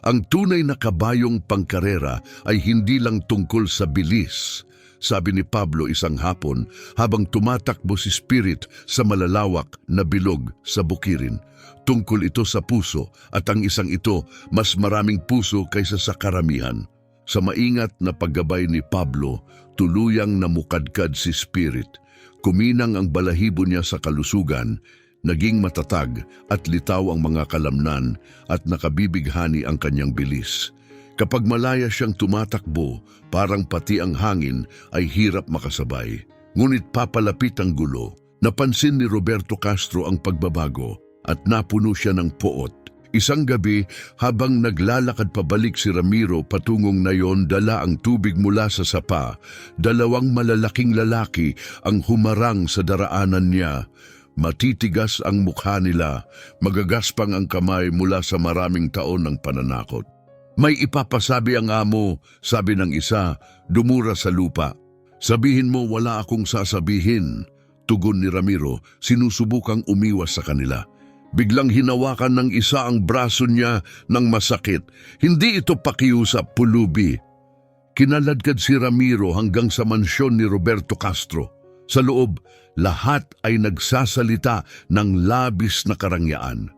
Ang tunay na kabayong pangkarera ay hindi lang tungkol sa bilis, sabi ni Pablo isang hapon habang tumatakbo si Spirit sa malalawak na bilog sa bukirin. Tungkol ito sa puso at ang isang ito mas maraming puso kaysa sa karamihan. Sa maingat na paggabay ni Pablo, tuluyang namukadkad si Spirit. Kuminang ang balahibo niya sa kalusugan, naging matatag at litaw ang mga kalamnan at nakabibighani ang kanyang bilis. Kapag malaya siyang tumatakbo, parang pati ang hangin ay hirap makasabay. Ngunit papalapit ang gulo, napansin ni Roberto Castro ang pagbabago at napuno siya ng poot. Isang gabi, habang naglalakad pabalik si Ramiro patungong Nayon, dala ang tubig mula sa sapa. Dalawang malalaking lalaki ang humarang sa daraanan niya. Matitigas ang mukha nila, magagaspang ang kamay mula sa maraming taon ng pananakot. May ipapasabi ang amo, sabi ng isa, dumura sa lupa. Sabihin mo wala akong sasabihin, tugon ni Ramiro, sinusubukang umiwas sa kanila. Biglang hinawakan ng isa ang braso niya ng masakit. Hindi ito pakiusap, pulubi. Kinaladkad si Ramiro hanggang sa mansyon ni Roberto Castro. Sa loob, lahat ay nagsasalita ng labis na karangyaan.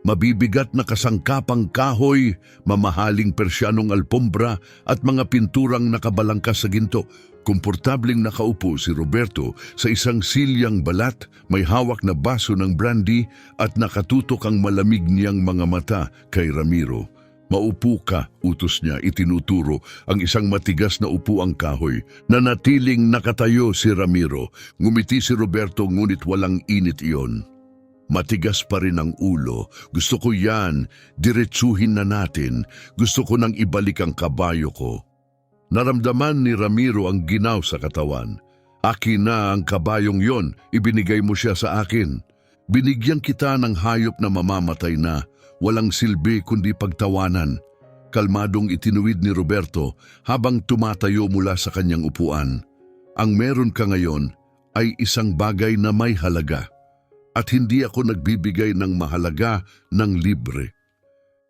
Mabibigat na kasangkapang kahoy, mamahaling persyanong alpombra at mga pinturang nakabalangkas sa ginto. Komportableng nakaupo si Roberto sa isang silyang balat, may hawak na baso ng brandy at nakatutok ang malamig niyang mga mata kay Ramiro. Maupo ka, utos niya, itinuturo ang isang matigas na upuang kahoy. Nanatiling nakatayo si Ramiro. Ngumiti si Roberto ngunit walang init iyon. Matigas pa rin ang ulo. Gusto ko yan, diretsuhin na natin. Gusto ko nang ibalik ang kabayo ko. Naramdaman ni Ramiro ang ginaw sa katawan. Akin na ang kabayong yon, ibinigay mo siya sa akin. Binigyan kita ng hayop na mamamatay na. Walang silbi kundi pagtawanan. Kalmadong itinuwid ni Roberto habang tumatayo mula sa kanyang upuan. Ang meron ka ngayon ay isang bagay na may halaga. At hindi ako nagbibigay ng mahalaga ng libre.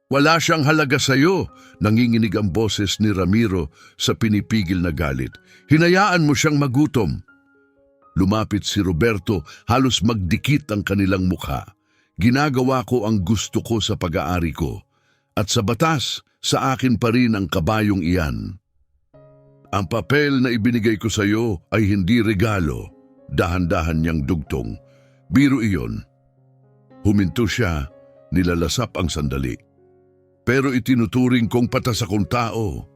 Wala siyang halaga sa iyo, nanginginig ang boses ni Ramiro sa pinipigil na galit. Hinayaan mo siyang magutom. Lumapit si Roberto, halos magdikit ang kanilang mukha. Ginagawa ko ang gusto ko sa pag-aari ko. At sa batas, sa akin pa rin ang kabayong iyan. Ang papel na ibinigay ko sa iyo ay hindi regalo. Dahan-dahan niyang dugtong. Biro iyon. Huminto siya, nilalasap ang sandali. Pero itinuturing kong patas akong tao.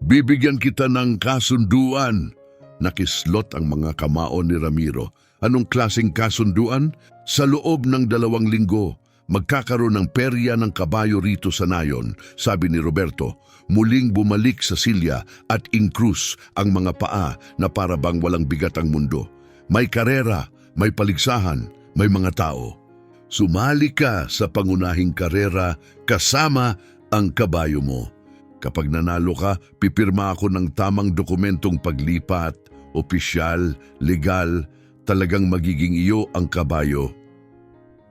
Bibigyan kita ng kasunduan. Nakislot ang mga kamao ni Ramiro. Anong klaseng kasunduan? Sa loob ng 2 linggo, magkakaroon ng perya ng kabayo rito sa nayon, sabi ni Roberto. Muling bumalik sa silya at inkrus ang mga paa na para bang walang bigat ang mundo. May karera, may paligsahan, may mga tao. Sumali ka sa pangunahing karera kasama ang kabayo mo. Kapag nanalo ka, pipirma ako ng tamang dokumentong paglipat, opisyal, legal, talagang magiging iyo ang kabayo.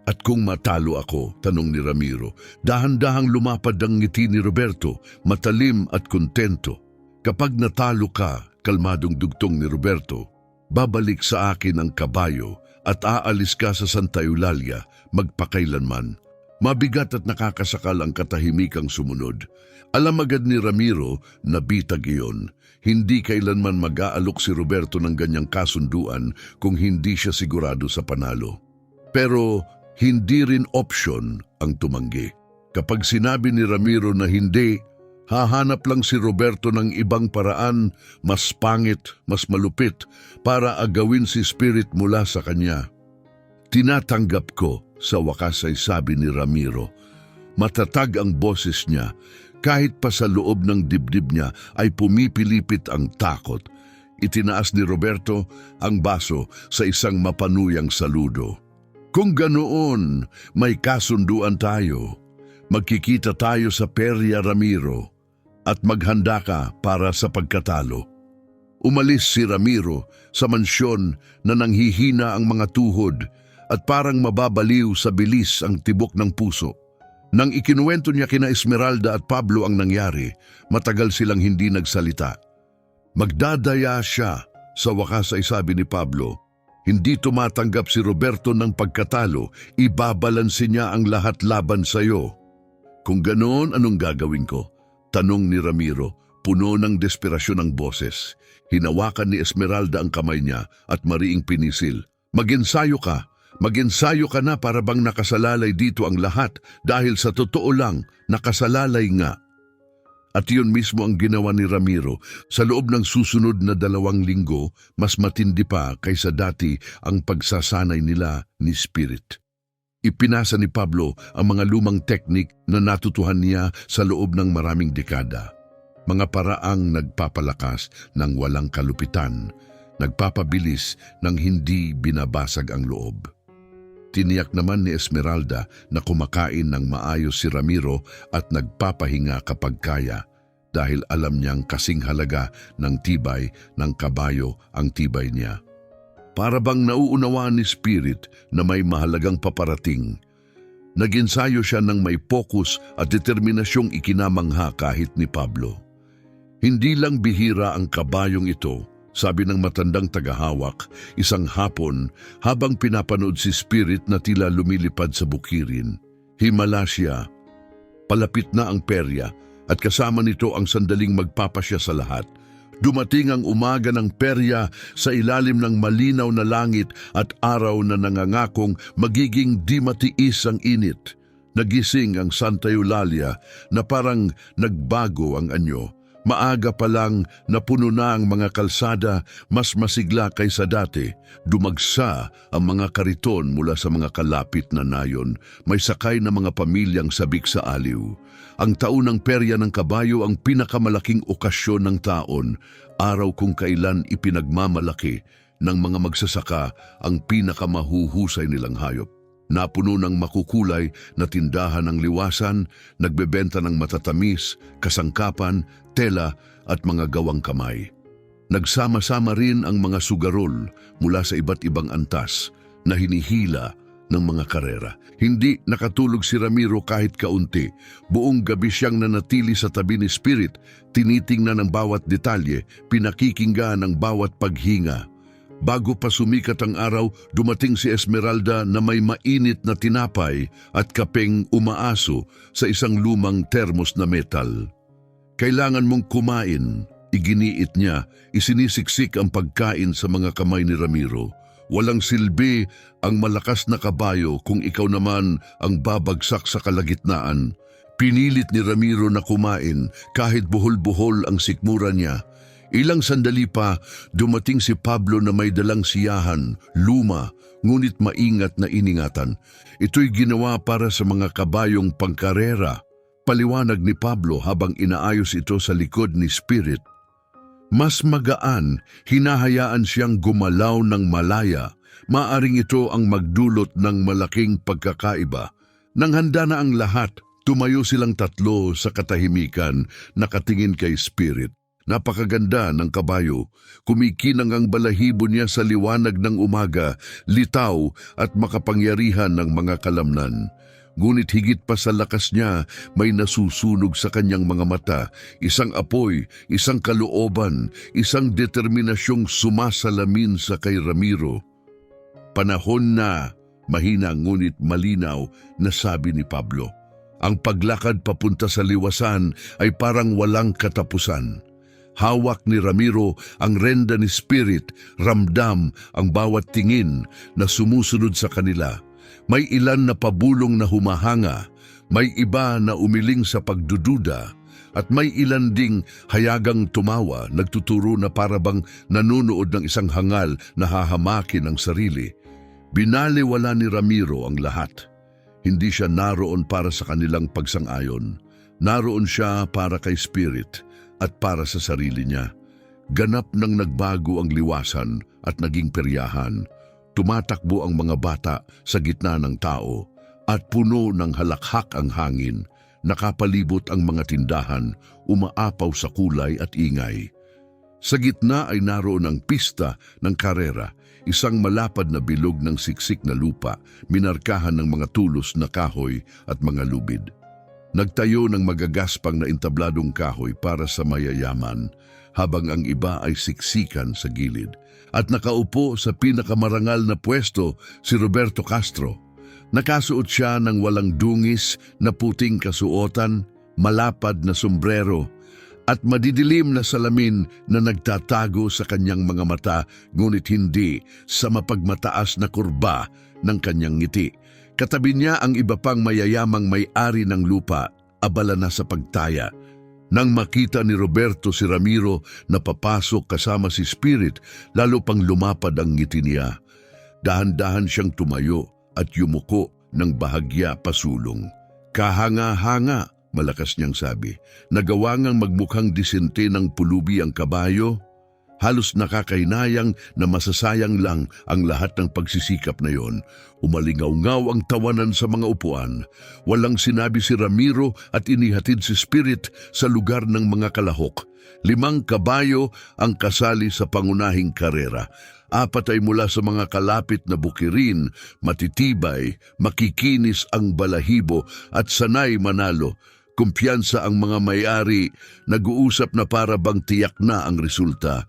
At kung matalo ako, tanong ni Ramiro, dahan-dahang lumapad ang ngiti ni Roberto, matalim at kontento. Kapag natalo ka, kalmadong dugtong ni Roberto, babalik sa akin ang kabayo at aalis ka sa Santa Eulalia magpakailanman. Mabigat at nakakasakal ang katahimikang sumunod. Alam agad ni Ramiro na bitag iyon. Hindi kailanman mag-aalok si Roberto ng ganyang kasunduan kung hindi siya sigurado sa panalo. Pero hindi rin option ang tumanggi. Kapag sinabi ni Ramiro na hindi, hahanap lang si Roberto ng ibang paraan, mas pangit, mas malupit, para agawin si Spirit mula sa kanya. Tinatanggap ko, sa wakas ay sabi ni Ramiro. Matatag ang boses niya, kahit pa sa loob ng dibdib niya ay pumipilipit ang takot. Itinaas ni Roberto ang baso sa isang mapanuyang saludo. Kung ganoon, may kasunduan tayo. Magkikita tayo sa Perya, Ramiro, at maghanda ka para sa pagkatalo. Umalis si Ramiro sa mansyon na nanghihina ang mga tuhod at parang mababaliw sa bilis ang tibok ng puso. Nang ikinuwento niya kina Esmeralda at Pablo ang nangyari, matagal silang hindi nagsalita. Magdadaya siya, sa wakas ay sabi ni Pablo. Hindi tumatanggap si Roberto ng pagkatalo, ibabalansin niya ang lahat laban sa iyo. Kung ganoon, anong gagawin ko? Tanong ni Ramiro, puno ng desperasyon ang boses. Hinawakan ni Esmeralda ang kamay niya at mariing pinisil. Mag-ensayo ka na para bang nakasalalay dito ang lahat dahil sa totoo lang, nakasalalay nga. At yun mismo ang ginawa ni Ramiro. Sa loob ng susunod na 2 linggo, mas matindi pa kaysa dati ang pagsasanay nila ni Spirit. Ipinasa ni Pablo ang mga lumang teknik na natutuhan niya sa loob ng maraming dekada. Mga paraang nagpapalakas ng walang kalupitan, nagpapabilis ng hindi binabasag ang loob. Tiniyak naman ni Esmeralda na kumakain ng maayos si Ramiro at nagpapahinga kapag kaya dahil alam niyang kasing halaga ng tibay ng kabayo ang tibay niya. Para bang nauunawaan ni Spirit na may mahalagang paparating. Nag-ensayo siya ng may pokus at determinasyong ikinamangha kahit ni Pablo. Hindi lang bihira ang kabayong ito, sabi ng matandang tagahawak, isang hapon habang pinapanood si Spirit na tila lumilipad sa bukirin. Himala siya. Palapit na ang perya at kasama nito ang sandaling magpapasya sa lahat. Dumating ang umaga ng perya sa ilalim ng malinaw na langit at araw na nangangakong magiging di matiis ang init. Nagising ang Santa Eulalia na parang nagbago ang anyo. Maaga pa lang napuno na ang mga kalsada, mas masigla kaysa dati. Dumagsa ang mga kariton mula sa mga kalapit na nayon. May sakay na mga pamilyang sabik sa aliw. Ang taunang perya ng kabayo ang pinakamalaking okasyon ng taon, araw kung kailan ipinagmamalaki ng mga magsasaka ang pinakamahuhusay nilang hayop. Napuno ng makukulay na tindahan ng liwasan, nagbebenta ng matatamis, kasangkapan, tela at mga gawang kamay. Nagsama-sama rin ang mga sugarol mula sa iba't ibang antas na hinihila ng mga karera. Hindi nakatulog si Ramiro kahit kaunti. Buong gabi siyang nanatili sa tabi ni Spirit, tinitingnan ang bawat detalye, pinakikinggan ang bawat paghinga. Bago pa sumikat ang araw, dumating si Esmeralda na may mainit na tinapay at kapeng umaaso sa isang lumang termos na metal. Kailangan mong kumain, iginiit niya, isinisiksik ang pagkain sa mga kamay ni Ramiro. Walang silbi ang malakas na kabayo kung ikaw naman ang babagsak sa kalagitnaan. Pinilit ni Ramiro na kumain kahit buhol-buhol ang sikmura niya. Ilang sandali pa, dumating si Pablo na may dalang siyahan, luma, ngunit maingat na iningatan. Ito'y ginawa para sa mga kabayong pangkarera. Paliwanag ni Pablo habang inaayos ito sa likod ni Spirit. Mas magaan, hinahayaan siyang gumalaw ng malaya. Maaring ito ang magdulot ng malaking pagkakaiba. Nang handa na ang lahat, tumayo silang tatlo sa katahimikan, nakatingin kay Spirit. Napakaganda ng kabayo, kumikinang ang balahibo niya sa liwanag ng umaga, litaw at makapangyarihan ng mga kalamnan. Ngunit higit pa sa lakas niya, may nasusunog sa kanyang mga mata, isang apoy, isang kalooban, isang determinasyong sumasalamin sa kay Ramiro. Panahon na, mahina ngunit malinaw na sabi ni Pablo. Ang paglakad papunta sa liwasan ay parang walang katapusan. Hawak ni Ramiro ang renda ni Spirit, ramdam ang bawat tingin na sumusunod sa kanila. May ilan na pabulong na humahanga, may iba na umiling sa pagdududa, at may ilan ding hayagang tumawa, nagtuturo na parabang nanunood ng isang hangal na hahamakin ang sarili. Binaliwala ni Ramiro ang lahat. Hindi siya naroon para sa kanilang pagsang-ayon. Naroon siya para kay Spirit at para sa sarili niya. Ganap nang nagbago ang liwasan at naging peryahan. Tumatakbo ang mga bata sa gitna ng tao at puno ng halakhak ang hangin. Nakapalibot ang mga tindahan, umaapaw sa kulay at ingay. Sa gitna ay naroon ang pista ng karera, isang malapad na bilog ng siksik na lupa, minarkahan ng mga tulos na kahoy at mga lubid. Nagtayo ng magagaspang na entabladong kahoy para sa mayayaman, habang ang iba ay siksikan sa gilid. At nakaupo sa pinakamarangal na pwesto si Roberto Castro. Nakasuot siya ng walang dungis na puting kasuotan, malapad na sombrero, at madidilim na salamin na nagtatago sa kanyang mga mata, ngunit hindi sa mapagmataas na kurba ng kanyang ngiti. Katabi niya ang iba pang mayayamang may-ari ng lupa, abala na sa pagtaya. Nang makita ni Roberto si Ramiro na papasok kasama si Spirit, lalo pang lumapad ang ngiti niya. Dahan-dahan siyang tumayo at yumuko ng bahagya pasulong. Kahanga-hanga, malakas niyang sabi. Nagawa ngang magmukhang disente ng pulubi ang kabayo. Halos nakakahinayang na masasayang lang ang lahat ng pagsisikap na yon. Umalingaw-ngaw ang tawanan sa mga upuan. Walang sinabi si Ramiro at inihatid si Spirit sa lugar ng mga kalahok. 5 kabayo ang kasali sa pangunahing karera. 4 ay mula sa mga kalapit na bukirin, matitibay, makikinis ang balahibo at sanay manalo. Kumpiyansa ang mga may-ari, nag-uusap na para bang tiyak na ang resulta.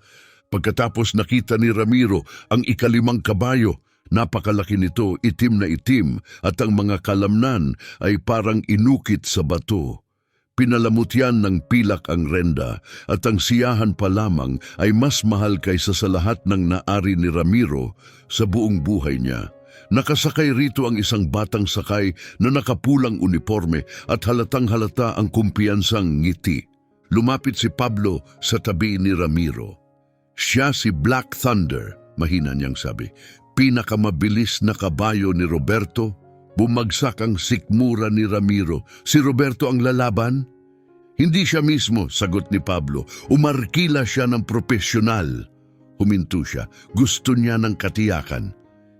Pagkatapos nakita ni Ramiro ang 5 kabayo, napakalaki nito, itim na itim, at ang mga kalamnan ay parang inukit sa bato. Pinalamutyan ng pilak ang renda at ang siyahan pa lamang ay mas mahal kaysa sa lahat ng naari ni Ramiro sa buong buhay niya. Nakasakay rito ang isang batang sakay na nakapulang uniforme at halatang halata ang kumpiyansang ngiti. Lumapit si Pablo sa tabi ni Ramiro. Siya si Black Thunder, mahina niyang sabi. Pinakamabilis na kabayo ni Roberto. Bumagsak ang sikmura ni Ramiro. Si Roberto ang lalaban? Hindi siya mismo, sagot ni Pablo. Umarkila siya ng propesyonal. Huminto siya. Gusto niya ng katiyakan.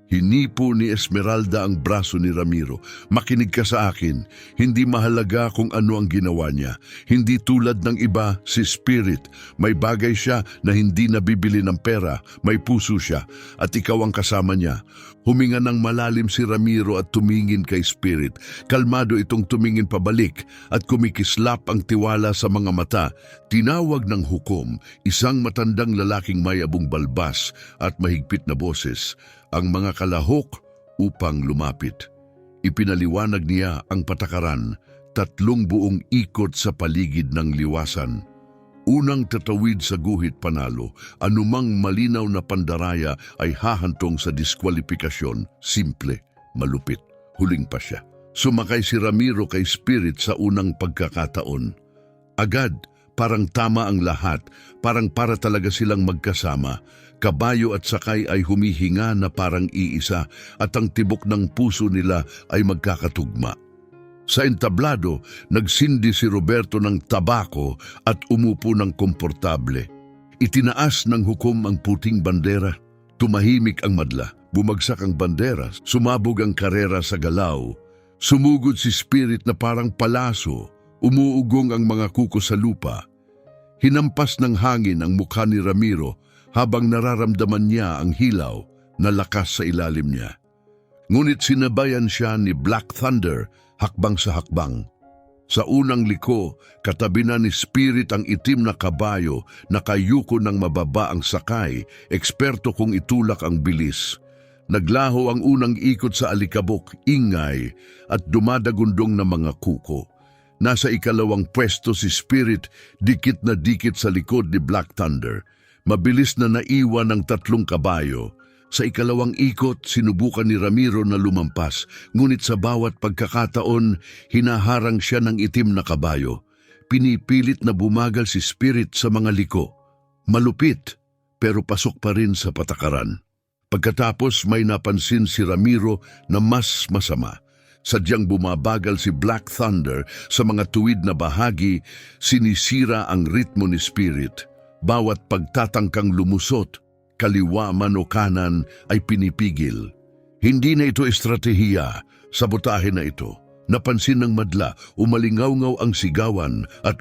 Hinipo ni Esmeralda ang braso ni Ramiro. Makinig ka sa akin. Hindi mahalaga kung ano ang ginawa niya. Hindi tulad ng iba, si Spirit. May bagay siya na hindi nabibili ng pera. May puso siya. At ikaw ang kasama niya. Huminga ng malalim si Ramiro at tumingin kay Spirit. Kalmado itong tumingin pabalik at kumikislap ang tiwala sa mga mata. Tinawag ng hukom, isang matandang lalaking may abong balbas at mahigpit na boses, ang mga kalahok upang lumapit. Ipinaliwanag niya ang patakaran, 3 buong ikot sa paligid ng liwasan. Unang tatawid sa guhit panalo, anumang malinaw na pandaraya ay hahantong sa diskwalifikasyon. Simple, malupit, huling pa siya. Sumakay si Ramiro kay Spirit sa unang pagkakataon. Agad, parang tama ang lahat, parang para talaga silang magkasama. Kabayo at sakay ay humihinga na parang iisa at ang tibok ng puso nila ay magkakatugma. Sa entablado, nagsindi si Roberto ng tabako at umupo ng komportable. Itinaas ng hukom ang puting bandera. Tumahimik ang madla. Bumagsak ang bandera. Sumabog ang karera sa galaw. Sumugod si Spirit na parang palaso. Umuugong ang mga kuko sa lupa. Hinampas ng hangin ang mukha ni Ramiro habang nararamdaman niya ang hilaw na lakas sa ilalim niya. Ngunit sinabayan siya ni Black Thunder hakbang sa hakbang. Sa unang liko, katabi na ni Spirit ang itim na kabayo na kayuko ng mababa ang sakay, eksperto kung itulak ang bilis. Naglaho ang unang ikot sa alikabok, ingay at dumadagundong na mga kuko. Nasa ikalawang pwesto si Spirit, dikit na dikit sa likod ni Black Thunder. Mabilis na naiwan ng 3 kabayo. Sa ikalawang ikot, sinubukan ni Ramiro na lumampas, ngunit sa bawat pagkakataon, hinaharang siya ng itim na kabayo. Pinipilit na bumagal si Spirit sa mga liko. Malupit, pero pasok pa rin sa patakaran. Pagkatapos may napansin si Ramiro na mas masama. Sadyang bumabagal si Black Thunder sa mga tuwid na bahagi, sinisira ang ritmo ni Spirit. Bawat pagtatangkang lumusot, kaliwa man o kanan ay pinipigil. Hindi na ito estratehiya, sabotahe na ito. Napansin ng madla, umalingaw-ngaw ang sigawan at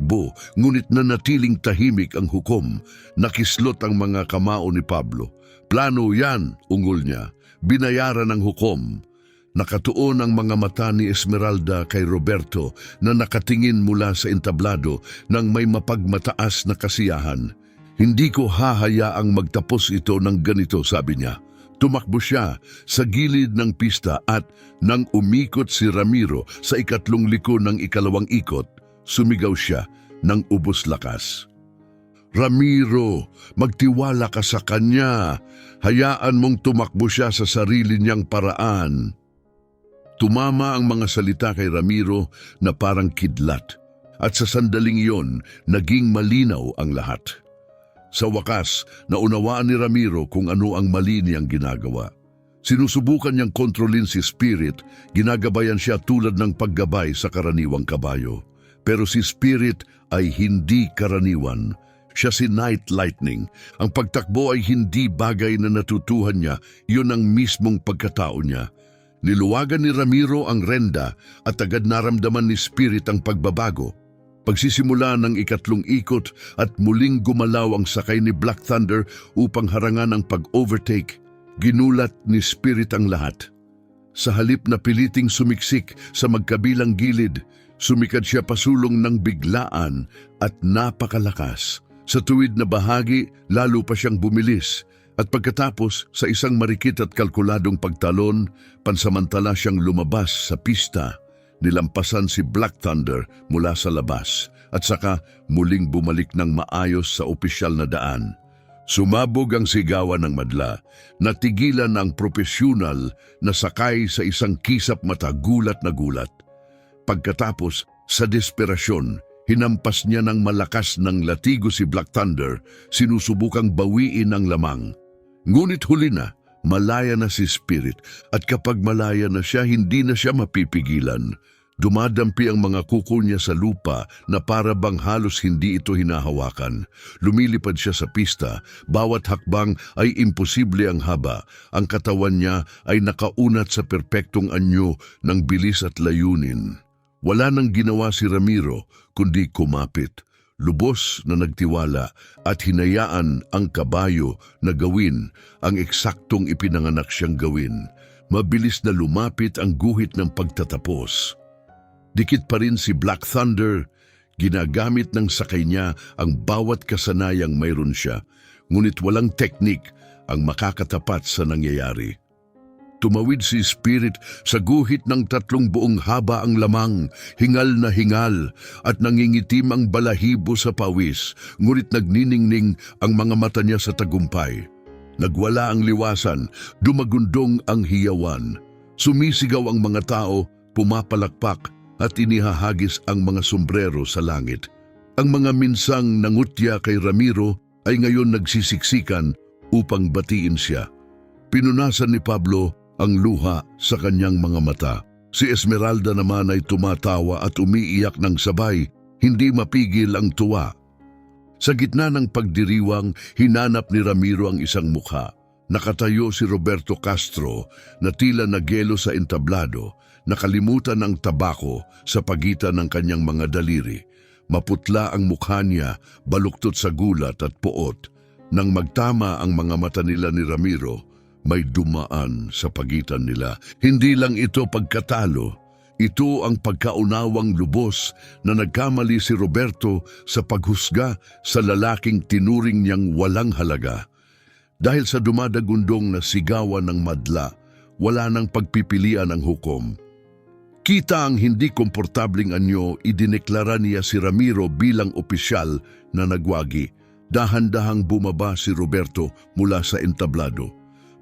ngunit nanatiling tahimik ang hukom. Nakislot ang mga kamao ni Pablo. Plano yan, ungol niya. Binayaran ng hukom. Nakatuon ang mga mata ni Esmeralda kay Roberto na nakatingin mula sa entablado ng may mapagmataas na kasiyahan. Hindi ko hahayaang magtapos ito ng ganito, sabi niya. Tumakbo siya sa gilid ng pista at nang umikot si Ramiro sa ikatlong liko ng ikalawang ikot, sumigaw siya ng ubos lakas. Ramiro, magtiwala ka sa kanya. Hayaan mong tumakbo siya sa sarili niyang paraan. Tumama ang mga salita kay Ramiro na parang kidlat. At sa sandaling iyon, naging malinaw ang lahat. Sa wakas, naunawaan ni Ramiro kung ano ang mali niyang ginagawa. Sinusubukan niyang kontrolin si Spirit, ginagabayan siya tulad ng paggabay sa karaniwang kabayo. Pero si Spirit ay hindi karaniwan. Siya si Night Lightning. Ang pagtakbo ay hindi bagay na natutuhan niya, yun ang mismong pagkatao niya. Niluwagan ni Ramiro ang renda at agad naramdaman ni Spirit ang pagbabago. Pagsisimula ng ikatlong ikot at muling gumalaw ang sakay ni Black Thunder upang harangan ang pag-overtake, ginulat ni Spirit ang lahat. Sa halip na piliting sumiksik sa magkabilang gilid, sumikad siya pasulong ng biglaan at napakalakas. Sa tuwid na bahagi, lalo pa siyang bumilis. At pagkatapos, sa isang marikit at kalkuladong pagtalon, pansamantala siyang lumabas sa pista. Nilampasan si Black Thunder mula sa labas at saka muling bumalik ng maayos sa opisyal na daan. Sumabog ang sigawan ng madla, natigilan ang propesyonal na sakay sa isang kisap mata, gulat na gulat. Pagkatapos, sa desperasyon, hinampas niya ng malakas ng latigo si Black Thunder, sinusubukang bawiin ang lamang. Ngunit huli na, malaya na si Spirit, at kapag malaya na siya, hindi na siya mapipigilan. Dumadampi ang mga kuko niya sa lupa na para bang halos hindi ito hinahawakan. Lumilipad siya sa pista, bawat hakbang ay imposible ang haba. Ang katawan niya ay nakaunat sa perpektong anyo ng bilis at layunin. Wala nang ginawa si Ramiro kundi kumapit, lubos na nagtiwala at hinayaan ang kabayo na gawin ang eksaktong ipinanganak siyang gawin. Mabilis na lumapit ang guhit ng pagtatapos. Dikit pa rin si Black Thunder, ginagamit ng sakay niya ang bawat kasanayang mayroon siya, ngunit walang teknik ang makakatapat sa nangyayari. Tumawid si Spirit sa guhit ng 3 buong haba ang lamang, hingal na hingal at nangingitim ang balahibo sa pawis, ngunit nagniningning ang mga mata niya sa tagumpay. Nagwala ang liwasan, dumagundong ang hiyawan. Sumisigaw ang mga tao, pumapalakpak at inihahagis ang mga sombrero sa langit. Ang mga minsang nangutya kay Ramiro ay ngayon nagsisiksikan upang batiin siya. Pinunasan ni Pablo ang luha sa kanyang mga mata. Si Esmeralda naman ay tumatawa at umiiyak ng sabay, hindi mapigil ang tuwa. Sa gitna ng pagdiriwang, hinanap ni Ramiro ang isang mukha. Nakatayo si Roberto Castro na tila nagelo sa entablado, nakalimutan ang tabako sa pagitan ng kanyang mga daliri. Maputla ang mukha niya, baluktot sa gulat at poot. Nang magtama ang mga mata nila ni Ramiro, may dumaan sa pagitan nila. Hindi lang ito pagkatalo, ito ang pagkaunawang lubos na nagkamali si Roberto sa paghusga sa lalaking tinuring niyang walang halaga. Dahil sa dumadagundong na sigawan ng madla, wala nang pagpipilian ang hukom. Kita ang hindi komportabling anyo, idineklara niya si Ramiro bilang opisyal na nagwagi. Dahan-dahang bumaba si Roberto mula sa entablado.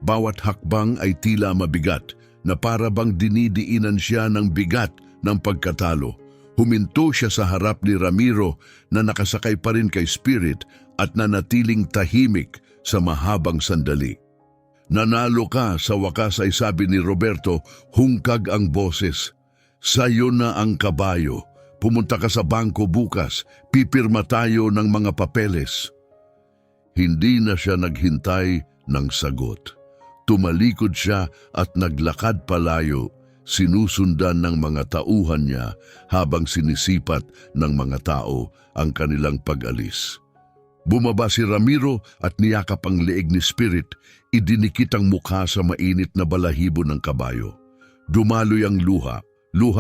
Bawat hakbang ay tila mabigat na para bang dinidiinan siya ng bigat ng pagkatalo. Huminto siya sa harap ni Ramiro na nakasakay pa rin kay Spirit at nanatiling tahimik sa mahabang sandali. Nanalo ka, sa wakas ay sabi ni Roberto, hungkag ang boses. Sa'yo na ang kabayo. Pumunta ka sa bangko bukas. Pipirma tayo ng mga papeles. Hindi na siya naghintay ng sagot. Tumalikod siya at naglakad palayo, sinusundan ng mga tauhan niya habang sinisipat ng mga tao ang kanilang pag-alis. Bumaba si Ramiro at niyakap ang leeg ni Spirit, idinikit ang mukha sa mainit na balahibo ng kabayo. Dumaloy ang luha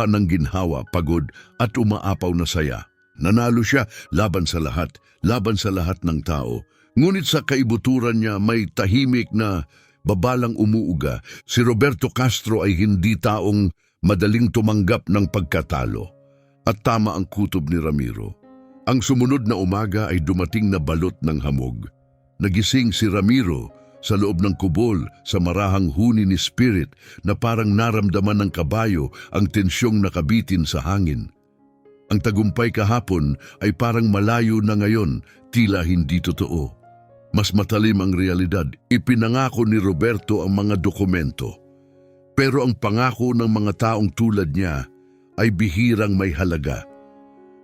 ng ginhawa, pagod at umaapaw na saya. Nanalo siya laban sa lahat ng tao. Ngunit sa kaibuturan niya may tahimik na babalang umuuga. Si Roberto Castro ay hindi taong madaling tumanggap ng pagkatalo. At tama ang kutob ni Ramiro. Ang sumunod na umaga ay dumating na balot ng hamog. Nagising si Ramiro sa loob ng kubol sa marahang huni ni Spirit na parang naramdaman ng kabayo ang tensyong nakabitin sa hangin. Ang tagumpay kahapon ay parang malayo na ngayon, tila hindi totoo. Mas matalim ang realidad. Ipinangako ni Roberto ang mga dokumento. Pero ang pangako ng mga taong tulad niya ay bihirang may halaga.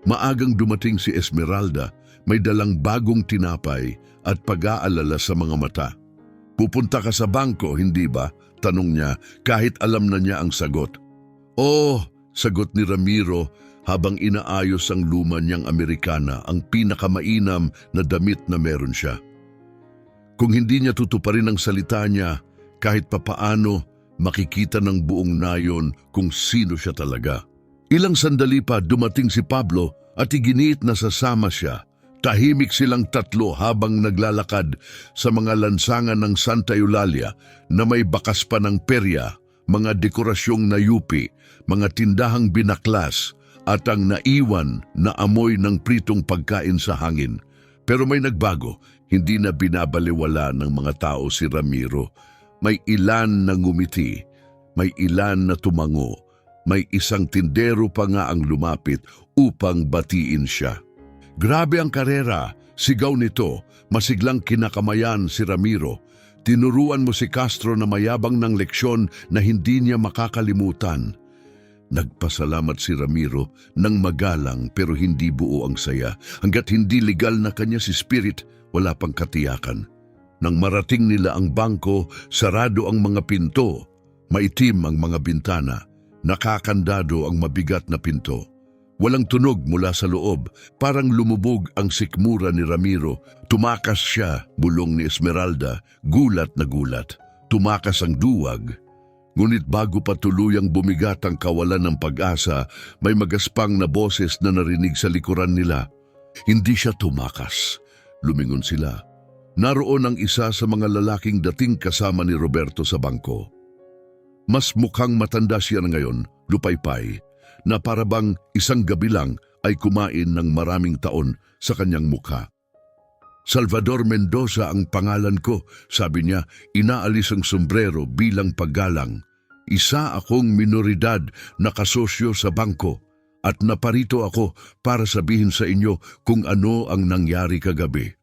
Maagang dumating si Esmeralda, may dalang bagong tinapay at pag-aalala sa mga mata. Pupunta ka sa bangko, hindi ba? Tanong niya kahit alam na niya ang sagot. Oh, sagot ni Ramiro habang inaayos ang luma niyang Amerikana, ang pinakamainam na damit na meron siya. Kung hindi niya tutuparin ang salita niya, kahit papaano makikita ng buong nayon kung sino siya talaga. Ilang sandali pa dumating si Pablo at iginiit na sasama siya. Tahimik silang tatlo habang naglalakad sa mga lansangan ng Santa Eulalia na may bakas pa ng perya, mga dekorasyong nayupi, mga tindahang binaklas at ang naiwan na amoy ng pritong pagkain sa hangin. Pero may nagbago, Hindi na binabaliwala ng mga tao si Ramiro. May ilan na ngumiti, may ilan na tumango, may isang tindero pa nga ang lumapit upang batiin siya. Grabe ang karera, sigaw nito, masiglang kinakamayan si Ramiro. Tinuruan mo si Castro na mayabang ng leksyon na hindi niya makakalimutan. Nagpasalamat si Ramiro ng magalang pero hindi buo ang saya. Hanggat hindi legal na kanya si Spirit, wala pang katiyakan. Nang marating nila ang bangko, sarado ang mga pinto. Maitim ang mga bintana. Nakakandado ang mabigat na pinto. Walang tunog mula sa loob. Parang lumubog ang sikmura ni Ramiro. Tumakas siya, bulong ni Esmeralda. Gulat na gulat. Tumakas ang duwag. Ngunit bago pa tuluyang bumigat ang kawalan ng pag-asa, may magaspang na boses na narinig sa likuran nila. Hindi siya tumakas. Lumingon sila. Naroon ang isa sa mga lalaking dating kasama ni Roberto sa bangko. Mas mukhang matanda siya ngayon, lupaypay, na parabang isang gabi lang ay kumain ng maraming taon sa kanyang mukha. Salvador Mendoza ang pangalan ko, sabi niya, inaalis ang sombrero bilang paggalang. Isa akong minoridad na kasosyo sa bangko at naparito ako para sabihin sa inyo kung ano ang nangyari kagabi.